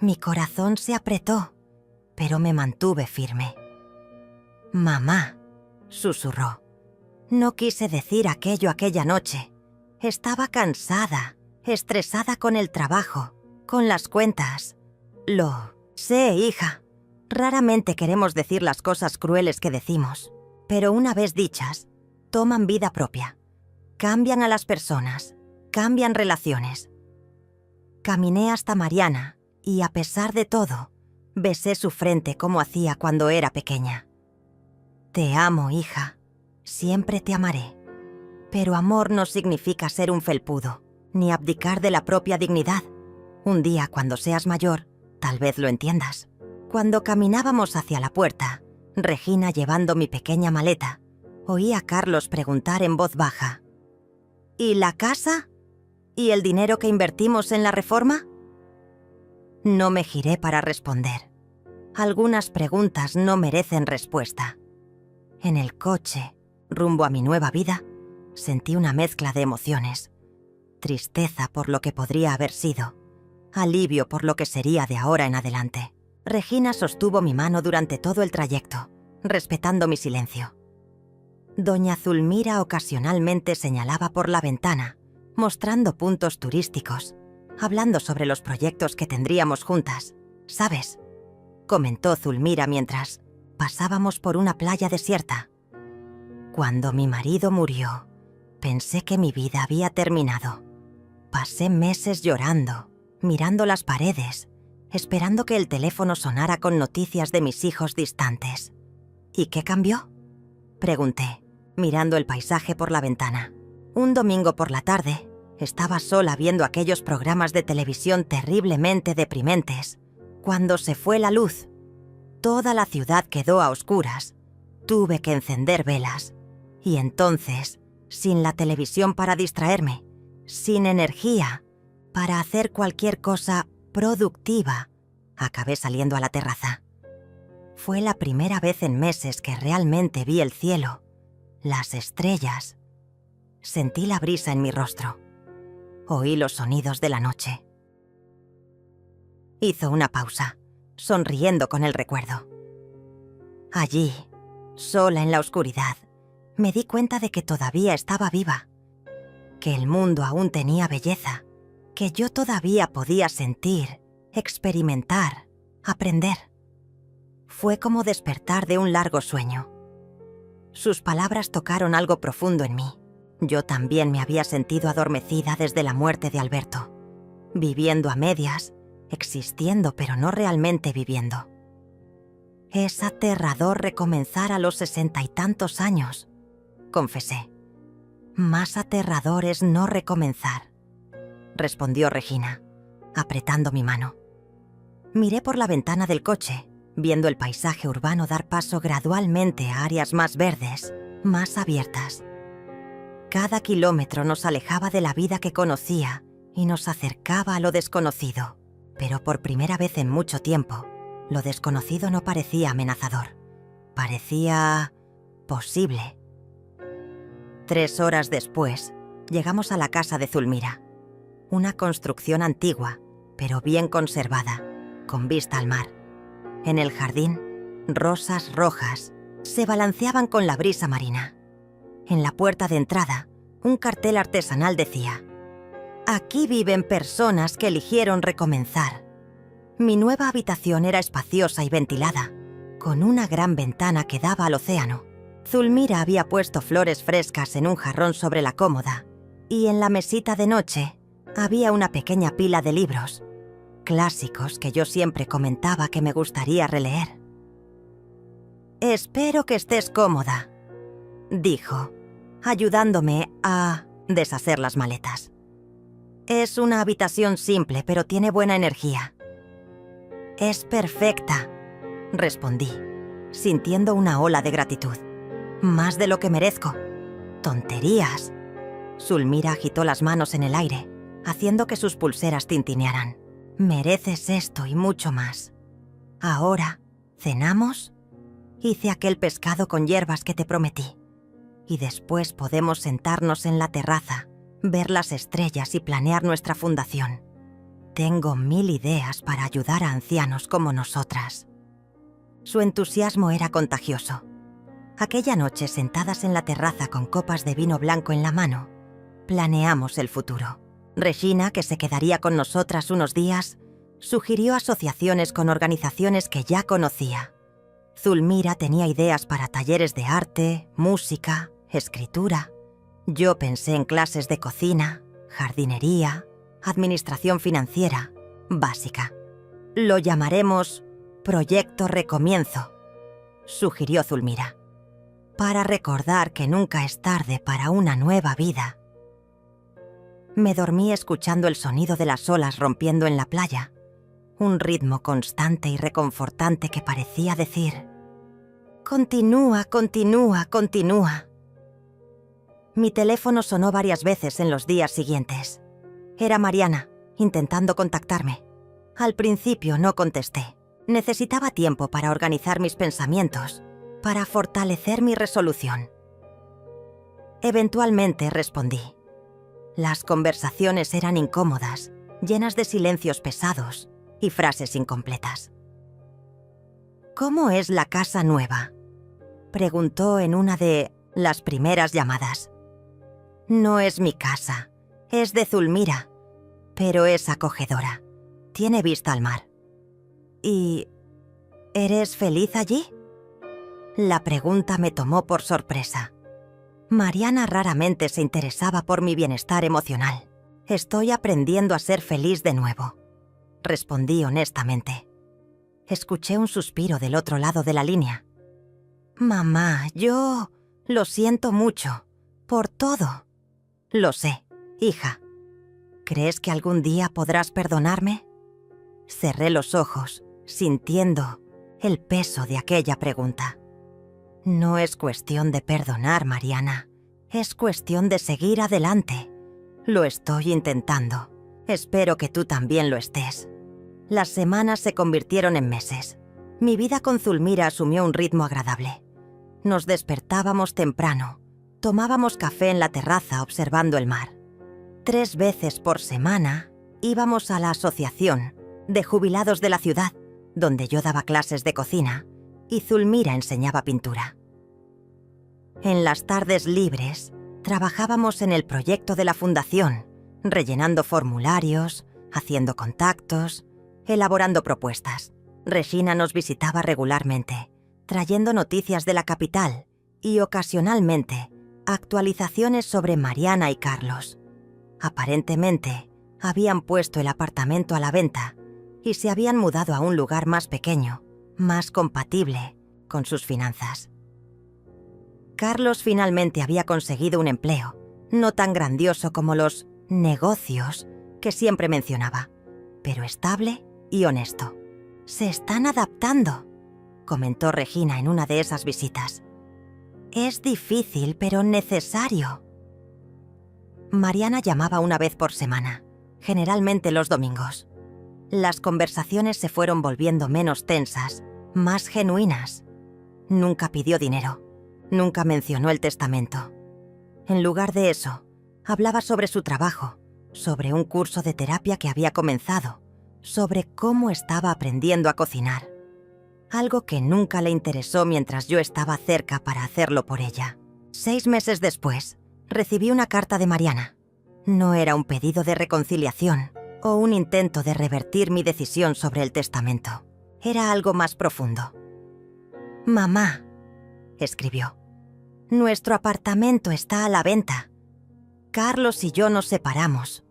Mi corazón se apretó, pero me mantuve firme. «Mamá», susurró. «No quise decir aquello aquella noche. Estaba cansada, estresada con el trabajo, con las cuentas. Lo sé, hija. Raramente queremos decir las cosas crueles que decimos, pero una vez dichas, toman vida propia. Cambian a las personas, cambian relaciones». Caminé hasta Mariana y, a pesar de todo, besé su frente como hacía cuando era pequeña. «Te amo, hija. Siempre te amaré. Pero amor no significa ser un felpudo, ni abdicar de la propia dignidad. Un día, cuando seas mayor, tal vez lo entiendas». Cuando caminábamos hacia la puerta, Regina llevando mi pequeña maleta, oí a Carlos preguntar en voz baja: «¿Y la casa? ¿Y el dinero que invertimos en la reforma?». No me giré para responder. Algunas preguntas no merecen respuesta. En el coche, rumbo a mi nueva vida, sentí una mezcla de emociones. Tristeza por lo que podría haber sido, alivio por lo que sería de ahora en adelante. Regina sostuvo mi mano durante todo el trayecto, respetando mi silencio. Doña Zulmira ocasionalmente señalaba por la ventana, mostrando puntos turísticos, hablando sobre los proyectos que tendríamos juntas. ¿Sabes?, comentó Zulmira mientras pasábamos por una playa desierta. Cuando mi marido murió, pensé que mi vida había terminado. Pasé meses llorando, mirando las paredes, esperando que el teléfono sonara con noticias de mis hijos distantes. ¿Y qué cambió?, pregunté, mirando el paisaje por la ventana. Un domingo por la tarde, estaba sola viendo aquellos programas de televisión terriblemente deprimentes. Cuando se fue la luz, toda la ciudad quedó a oscuras. Tuve que encender velas. Y entonces, sin la televisión para distraerme, sin energía para hacer cualquier cosa productiva, acabé saliendo a la terraza. Fue la primera vez en meses que realmente vi el cielo, las estrellas. Sentí la brisa en mi rostro. Oí los sonidos de la noche. Hizo una pausa, sonriendo con el recuerdo. Allí, sola en la oscuridad, me di cuenta de que todavía estaba viva, que el mundo aún tenía belleza, que yo todavía podía sentir, experimentar, aprender. Fue como despertar de un largo sueño. Sus palabras tocaron algo profundo en mí. Yo también me había sentido adormecida desde la muerte de Alberto, viviendo a medias, existiendo pero no realmente viviendo. Es aterrador recomenzar a los 60 y tantos años, confesé. Más aterrador es no recomenzar, respondió Regina, apretando mi mano. Miré por la ventana del coche, viendo el paisaje urbano dar paso gradualmente a áreas más verdes, más abiertas. Cada kilómetro nos alejaba de la vida que conocía y nos acercaba a lo desconocido. Pero por primera vez en mucho tiempo, lo desconocido no parecía amenazador. Parecía posible. 3 horas después, llegamos a la casa de Zulmira. Una construcción antigua, pero bien conservada, con vista al mar. En el jardín, rosas rojas se balanceaban con la brisa marina. En la puerta de entrada, un cartel artesanal decía: «Aquí viven personas que eligieron recomenzar». Mi nueva habitación era espaciosa y ventilada, con una gran ventana que daba al océano. Zulmira había puesto flores frescas en un jarrón sobre la cómoda, y en la mesita de noche había una pequeña pila de libros, clásicos que yo siempre comentaba que me gustaría releer. «Espero que estés cómoda», dijo, ayudándome a deshacer las maletas. «Es una habitación simple, pero tiene buena energía». «Es perfecta», respondí, sintiendo una ola de gratitud. «Más de lo que merezco». «Tonterías». Zulmira agitó las manos en el aire, haciendo que sus pulseras tintinearan. «Mereces esto y mucho más. Ahora, ¿cenamos? Hice aquel pescado con hierbas que te prometí. Y después podemos sentarnos en la terraza, ver las estrellas y planear nuestra fundación. Tengo 1000 ideas para ayudar a ancianos como nosotras». Su entusiasmo era contagioso. Aquella noche, sentadas en la terraza con copas de vino blanco en la mano, planeamos el futuro. Regina, que se quedaría con nosotras unos días, sugirió asociaciones con organizaciones que ya conocía. Zulmira tenía ideas para talleres de arte, música, escritura. Yo pensé en clases de cocina, jardinería, administración financiera, básica. «Lo llamaremos Proyecto Recomienzo», sugirió Zulmira, «para recordar que nunca es tarde para una nueva vida». Me dormí escuchando el sonido de las olas rompiendo en la playa, un ritmo constante y reconfortante que parecía decir: «Continúa, continúa, continúa». Mi teléfono sonó varias veces en los días siguientes. Era Mariana, intentando contactarme. Al principio no contesté. Necesitaba tiempo para organizar mis pensamientos, para fortalecer mi resolución. Eventualmente respondí. Las conversaciones eran incómodas, llenas de silencios pesados y frases incompletas. ¿Cómo es la casa nueva?, preguntó en una de las primeras llamadas. No es mi casa, es de Zulmira, pero es acogedora. Tiene vista al mar. ¿Y eres feliz allí? La pregunta me tomó por sorpresa. Mariana raramente se interesaba por mi bienestar emocional. Estoy aprendiendo a ser feliz de nuevo, respondí honestamente. Escuché un suspiro del otro lado de la línea. Mamá, yo lo siento mucho, por todo. Lo sé, hija. ¿Crees que algún día podrás perdonarme? Cerré los ojos, sintiendo el peso de aquella pregunta. No es cuestión de perdonar, Mariana. Es cuestión de seguir adelante. Lo estoy intentando. Espero que tú también lo estés. Las semanas se convirtieron en meses. Mi vida con Zulmira asumió un ritmo agradable. Nos despertábamos temprano. Tomábamos café en la terraza observando el mar. 3 veces por semana íbamos a la asociación de jubilados de la ciudad, donde yo daba clases de cocina y Zulmira enseñaba pintura. En las tardes libres trabajábamos en el proyecto de la fundación, rellenando formularios, haciendo contactos, elaborando propuestas. Regina nos visitaba regularmente, trayendo noticias de la capital y ocasionalmente actualizaciones sobre Mariana y Carlos. Aparentemente, habían puesto el apartamento a la venta y se habían mudado a un lugar más pequeño, más compatible con sus finanzas. Carlos finalmente había conseguido un empleo, no tan grandioso como los negocios que siempre mencionaba, pero estable y honesto. Se están adaptando, comentó Regina en una de esas visitas. Es difícil, pero necesario. Mariana llamaba una vez por semana, generalmente los domingos. Las conversaciones se fueron volviendo menos tensas, más genuinas. Nunca pidió dinero, nunca mencionó el testamento. En lugar de eso, hablaba sobre su trabajo, sobre un curso de terapia que había comenzado, sobre cómo estaba aprendiendo a cocinar. Algo que nunca le interesó mientras yo estaba cerca para hacerlo por ella. 6 meses después, recibí una carta de Mariana. No era un pedido de reconciliación o un intento de revertir mi decisión sobre el testamento. Era algo más profundo. «Mamá», escribió, «nuestro apartamento está a la venta. Carlos y yo nos separamos.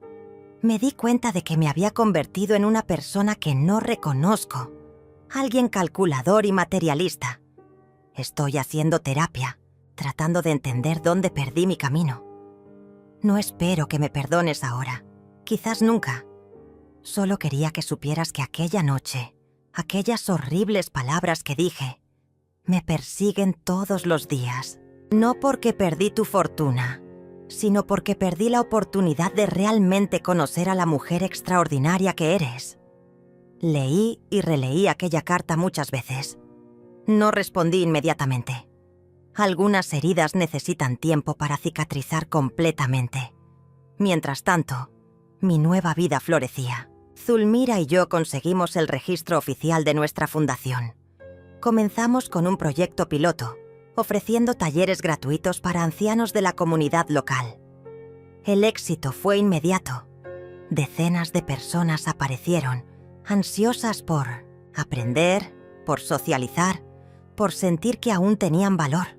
Me di cuenta de que me había convertido en una persona que no reconozco, alguien calculador y materialista. Estoy haciendo terapia, tratando de entender dónde perdí mi camino. No espero que me perdones ahora, quizás nunca. Solo quería que supieras que aquella noche, aquellas horribles palabras que dije, me persiguen todos los días. No porque perdí tu fortuna, sino porque perdí la oportunidad de realmente conocer a la mujer extraordinaria que eres». Leí y releí aquella carta muchas veces. No respondí inmediatamente. Algunas heridas necesitan tiempo para cicatrizar completamente. Mientras tanto, mi nueva vida florecía. Zulmira y yo conseguimos el registro oficial de nuestra fundación. Comenzamos con un proyecto piloto, ofreciendo talleres gratuitos para ancianos de la comunidad local. El éxito fue inmediato. Decenas de personas aparecieron, ansiosas por aprender, por socializar, por sentir que aún tenían valor.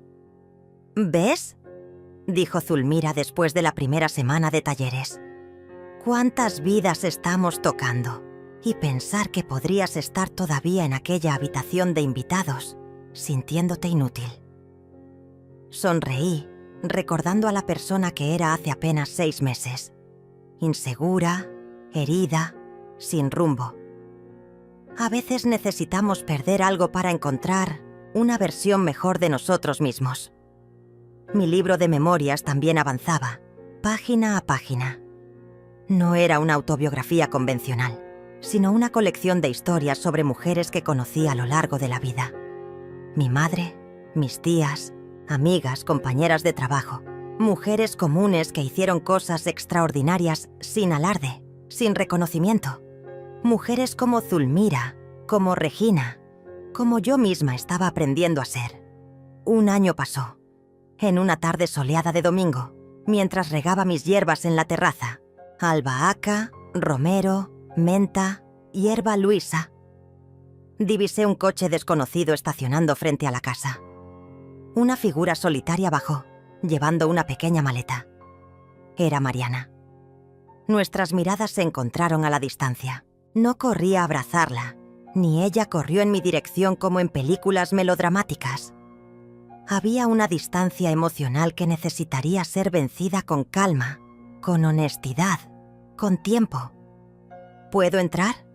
«¿Ves?», dijo Zulmira después de la primera semana de talleres. «¿Cuántas vidas estamos tocando? Y pensar que podrías estar todavía en aquella habitación de invitados, sintiéndote inútil». Sonreí, recordando a la persona que era hace apenas 6 meses. Insegura, herida, sin rumbo. A veces necesitamos perder algo para encontrar una versión mejor de nosotros mismos. Mi libro de memorias también avanzaba, página a página. No era una autobiografía convencional, sino una colección de historias sobre mujeres que conocí a lo largo de la vida. Mi madre, Mis tías, amigas, compañeras de trabajo, mujeres comunes que hicieron cosas extraordinarias sin alarde, sin reconocimiento. Mujeres como Zulmira, como Regina, como yo misma estaba aprendiendo a ser. Un año pasó. En una tarde soleada de domingo, mientras regaba mis hierbas en la terraza, albahaca, romero, menta, hierba luisa. Divisé un coche desconocido estacionando frente a la casa. Una figura solitaria bajó, llevando una pequeña maleta. Era Mariana. Nuestras miradas se encontraron a la distancia. No corrí a abrazarla, ni ella corrió en mi dirección como en películas melodramáticas. Había una distancia emocional que necesitaría ser vencida con calma, con honestidad, con tiempo. ¿Puedo entrar?,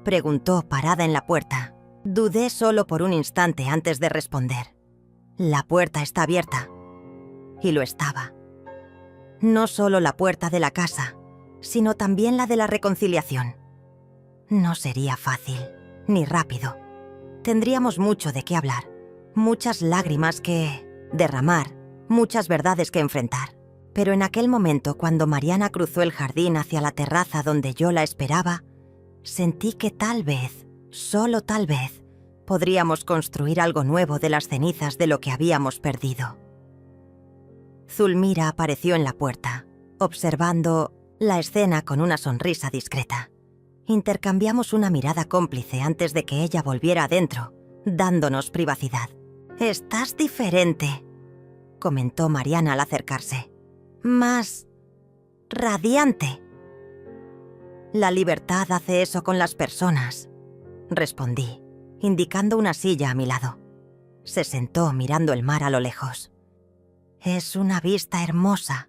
preguntó parada en la puerta. Dudé solo por un instante antes de responder. La puerta está abierta. Y lo estaba. No solo la puerta de la casa, sino también la de la reconciliación. No sería fácil, ni rápido. Tendríamos mucho de qué hablar, muchas lágrimas que derramar, muchas verdades que enfrentar. Pero en aquel momento, cuando Mariana cruzó el jardín hacia la terraza donde yo la esperaba, sentí que tal vez, solo tal vez, podríamos construir algo nuevo de las cenizas de lo que habíamos perdido. Zulmira apareció en la puerta, observando la escena con una sonrisa discreta. Intercambiamos una mirada cómplice antes de que ella volviera adentro, dándonos privacidad. «Estás diferente», comentó Mariana al acercarse. «Más radiante». «La libertad hace eso con las personas», respondí, indicando una silla a mi lado. Se sentó mirando el mar a lo lejos. «Es una vista hermosa».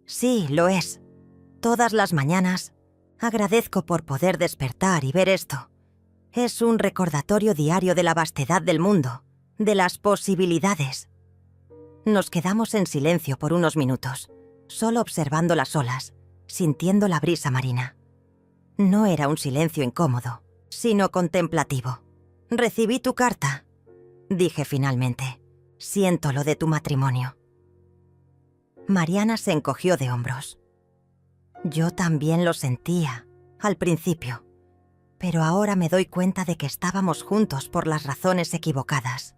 «Sí, lo es. Todas las mañanas agradezco por poder despertar y ver esto. Es un recordatorio diario de la vastedad del mundo, de las posibilidades». Nos quedamos en silencio por unos minutos, solo observando las olas, sintiendo la brisa marina. No era un silencio incómodo, sino contemplativo. «Recibí tu carta», dije finalmente. «Siento lo de tu matrimonio». Mariana se encogió de hombros. Yo también lo sentía, al principio, pero ahora me doy cuenta de que estábamos juntos por las razones equivocadas.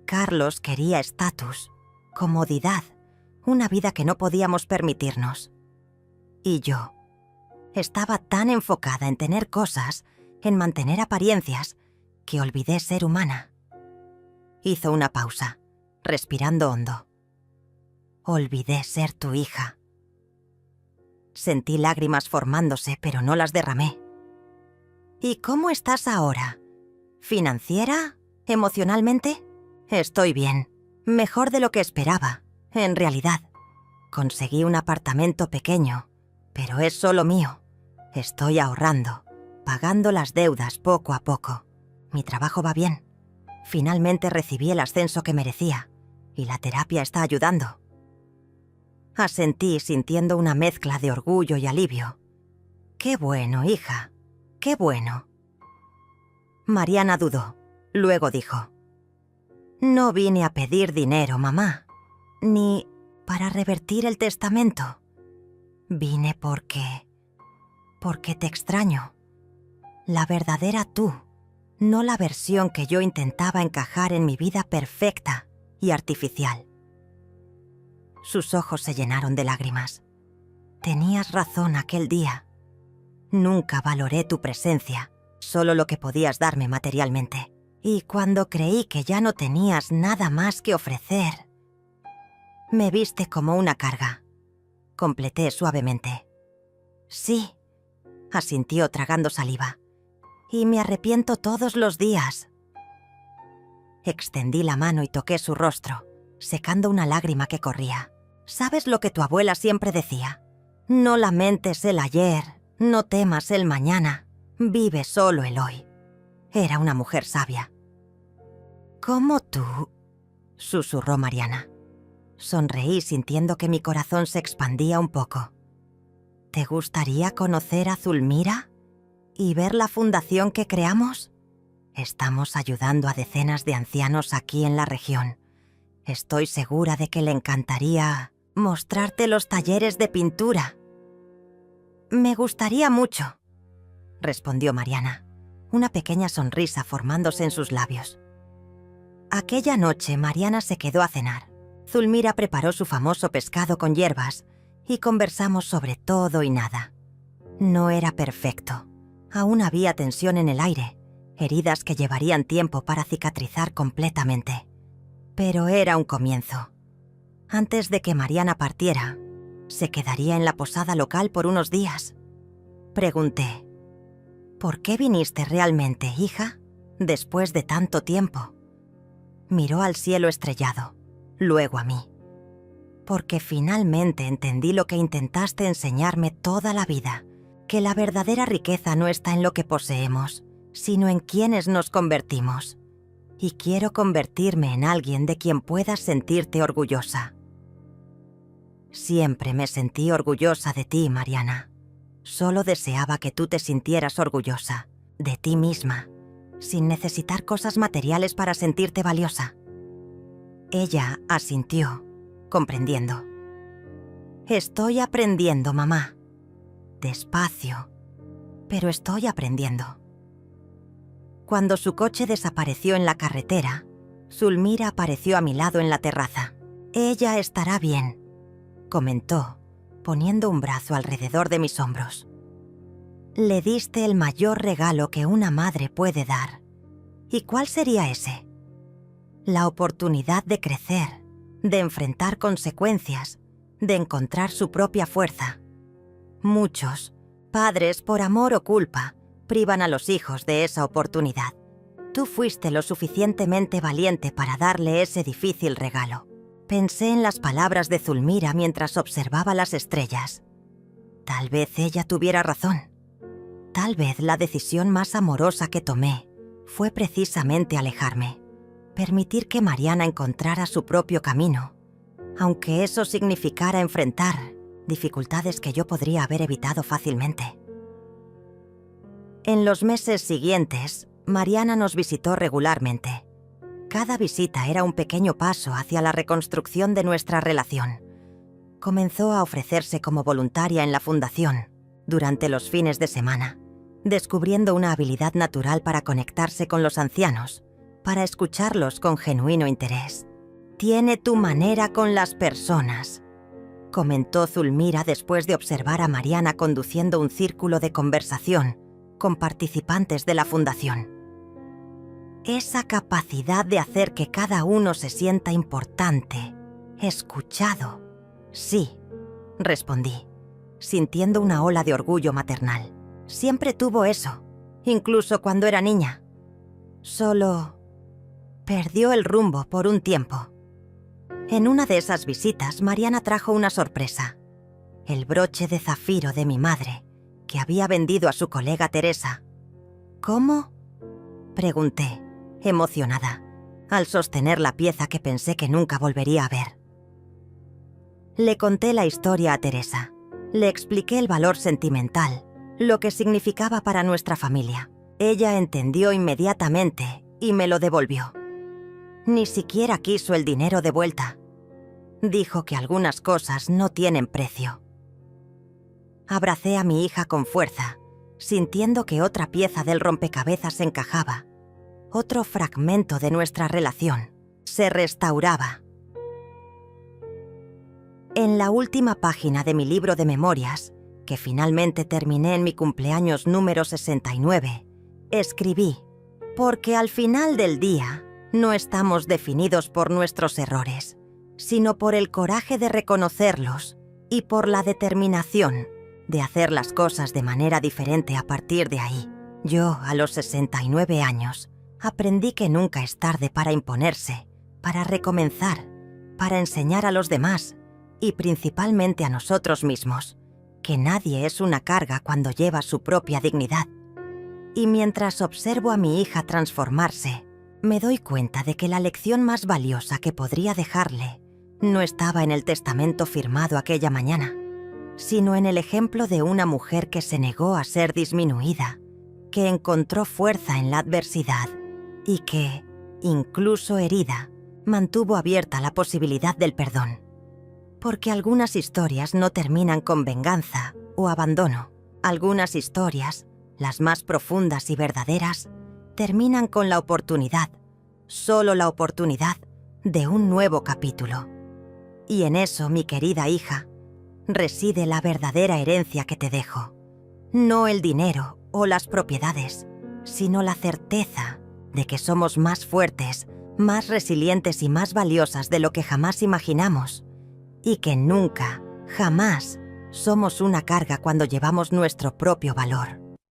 Carlos quería estatus, comodidad, una vida que no podíamos permitirnos. Y yo estaba tan enfocada en tener cosas, en mantener apariencias, que olvidé ser humana. Hizo una pausa, respirando hondo. «Olvidé ser tu hija». Sentí lágrimas formándose, pero no las derramé. «¿Y cómo estás ahora? ¿Financiera? ¿Emocionalmente?» «Estoy bien. Mejor de lo que esperaba, en realidad. Conseguí un apartamento pequeño, pero es solo mío. Estoy ahorrando, pagando las deudas poco a poco. Mi trabajo va bien. Finalmente recibí el ascenso que merecía, y la terapia está ayudando». Asentí sintiendo una mezcla de orgullo y alivio. «Qué bueno, hija, qué bueno». Mariana dudó, luego dijo: «No vine a pedir dinero, mamá, ni para revertir el testamento. Vine porque te extraño. La verdadera tú, no la versión que yo intentaba encajar en mi vida perfecta y artificial». Sus ojos se llenaron de lágrimas. «Tenías razón aquel día. Nunca valoré tu presencia, solo lo que podías darme materialmente. Y cuando creí que ya no tenías nada más que ofrecer, me viste como una carga», completé suavemente. «Sí», asintió tragando saliva. «Y me arrepiento todos los días». Extendí la mano y toqué su rostro, secando una lágrima que corría. «¿Sabes lo que tu abuela siempre decía? No lamentes el ayer, no temas el mañana, vive solo el hoy». Era una mujer sabia. «¿Cómo tú?», susurró Mariana. Sonreí sintiendo que mi corazón se expandía un poco. «¿Te gustaría conocer a Zulmira y ver la fundación que creamos? Estamos ayudando a decenas de ancianos aquí en la región. Estoy segura de que le encantaría mostrarte los talleres de pintura». «Me gustaría mucho», respondió Mariana, una pequeña sonrisa formándose en sus labios. Aquella noche Mariana se quedó a cenar. Zulmira preparó su famoso pescado con hierbas y conversamos sobre todo y nada. No era perfecto. Aún había tensión en el aire, heridas que llevarían tiempo para cicatrizar completamente. Pero era un comienzo. Antes de que Mariana partiera, ¿se quedaría en la posada local por unos días? Pregunté: «¿Por qué viniste realmente, hija, después de tanto tiempo?» Miró al cielo estrellado, luego a mí. «Porque finalmente entendí lo que intentaste enseñarme toda la vida, que la verdadera riqueza no está en lo que poseemos, sino en quienes nos convertimos. Y quiero convertirme en alguien de quien puedas sentirte orgullosa». Siempre me sentí orgullosa de ti, Mariana. Solo deseaba que tú te sintieras orgullosa, de ti misma, sin necesitar cosas materiales para sentirte valiosa. Ella asintió, comprendiendo. «Estoy aprendiendo, mamá. Despacio, pero estoy aprendiendo». Cuando su coche desapareció en la carretera, Zulmira apareció a mi lado en la terraza. «Ella estará bien», comentó, poniendo un brazo alrededor de mis hombros. «Le diste el mayor regalo que una madre puede dar. ¿Y cuál sería ese? La oportunidad de crecer, de enfrentar consecuencias, de encontrar su propia fuerza. Muchos padres, por amor o culpa, privan a los hijos de esa oportunidad. Tú fuiste lo suficientemente valiente para darle ese difícil regalo». Pensé en las palabras de Zulmira mientras observaba las estrellas. Tal vez ella tuviera razón. Tal vez la decisión más amorosa que tomé fue precisamente alejarme, permitir que Mariana encontrara su propio camino, aunque eso significara enfrentar dificultades que yo podría haber evitado fácilmente. En los meses siguientes, Mariana nos visitó regularmente. Cada visita era un pequeño paso hacia la reconstrucción de nuestra relación. Comenzó a ofrecerse como voluntaria en la fundación durante los fines de semana, descubriendo una habilidad natural para conectarse con los ancianos, para escucharlos con genuino interés. «Tiene tu manera con las personas», comentó Zulmira después de observar a Mariana conduciendo un círculo de conversación con participantes de la fundación. «Esa capacidad de hacer que cada uno se sienta importante, escuchado». «Sí», respondí, sintiendo una ola de orgullo maternal. «Siempre tuvo eso, incluso cuando era niña. Solo perdió el rumbo por un tiempo». En una de esas visitas, Mariana trajo una sorpresa: el broche de zafiro de mi madre, que había vendido a su colega Teresa. «¿Cómo?», pregunté, emocionada, al sostener la pieza que pensé que nunca volvería a ver. Le conté la historia a Teresa. Le expliqué el valor sentimental, lo que significaba para nuestra familia. Ella entendió inmediatamente y me lo devolvió. Ni siquiera quiso el dinero de vuelta. Dijo que algunas cosas no tienen precio. Abracé a mi hija con fuerza, sintiendo que otra pieza del rompecabezas encajaba. Otro fragmento de nuestra relación se restauraba. En la última página de mi libro de memorias, que finalmente terminé en mi cumpleaños número 69, escribí: «Porque al final del día no estamos definidos por nuestros errores, sino por el coraje de reconocerlos y por la determinación de hacer las cosas de manera diferente a partir de ahí». Yo, a los 69 años, aprendí que nunca es tarde para imponerse, para recomenzar, para enseñar a los demás y principalmente a nosotros mismos, que nadie es una carga cuando lleva su propia dignidad. Y mientras observo a mi hija transformarse, me doy cuenta de que la lección más valiosa que podría dejarle no estaba en el testamento firmado aquella mañana, sino en el ejemplo de una mujer que se negó a ser disminuida, que encontró fuerza en la adversidad y que, incluso herida, mantuvo abierta la posibilidad del perdón. Porque algunas historias no terminan con venganza o abandono. Algunas historias, las más profundas y verdaderas, terminan con la oportunidad, solo la oportunidad, de un nuevo capítulo. Y en eso, mi querida hija, reside la verdadera herencia que te dejo. No el dinero o las propiedades, sino la certeza de que somos más fuertes, más resilientes y más valiosas de lo que jamás imaginamos, y que nunca, jamás, somos una carga cuando llevamos nuestro propio valor.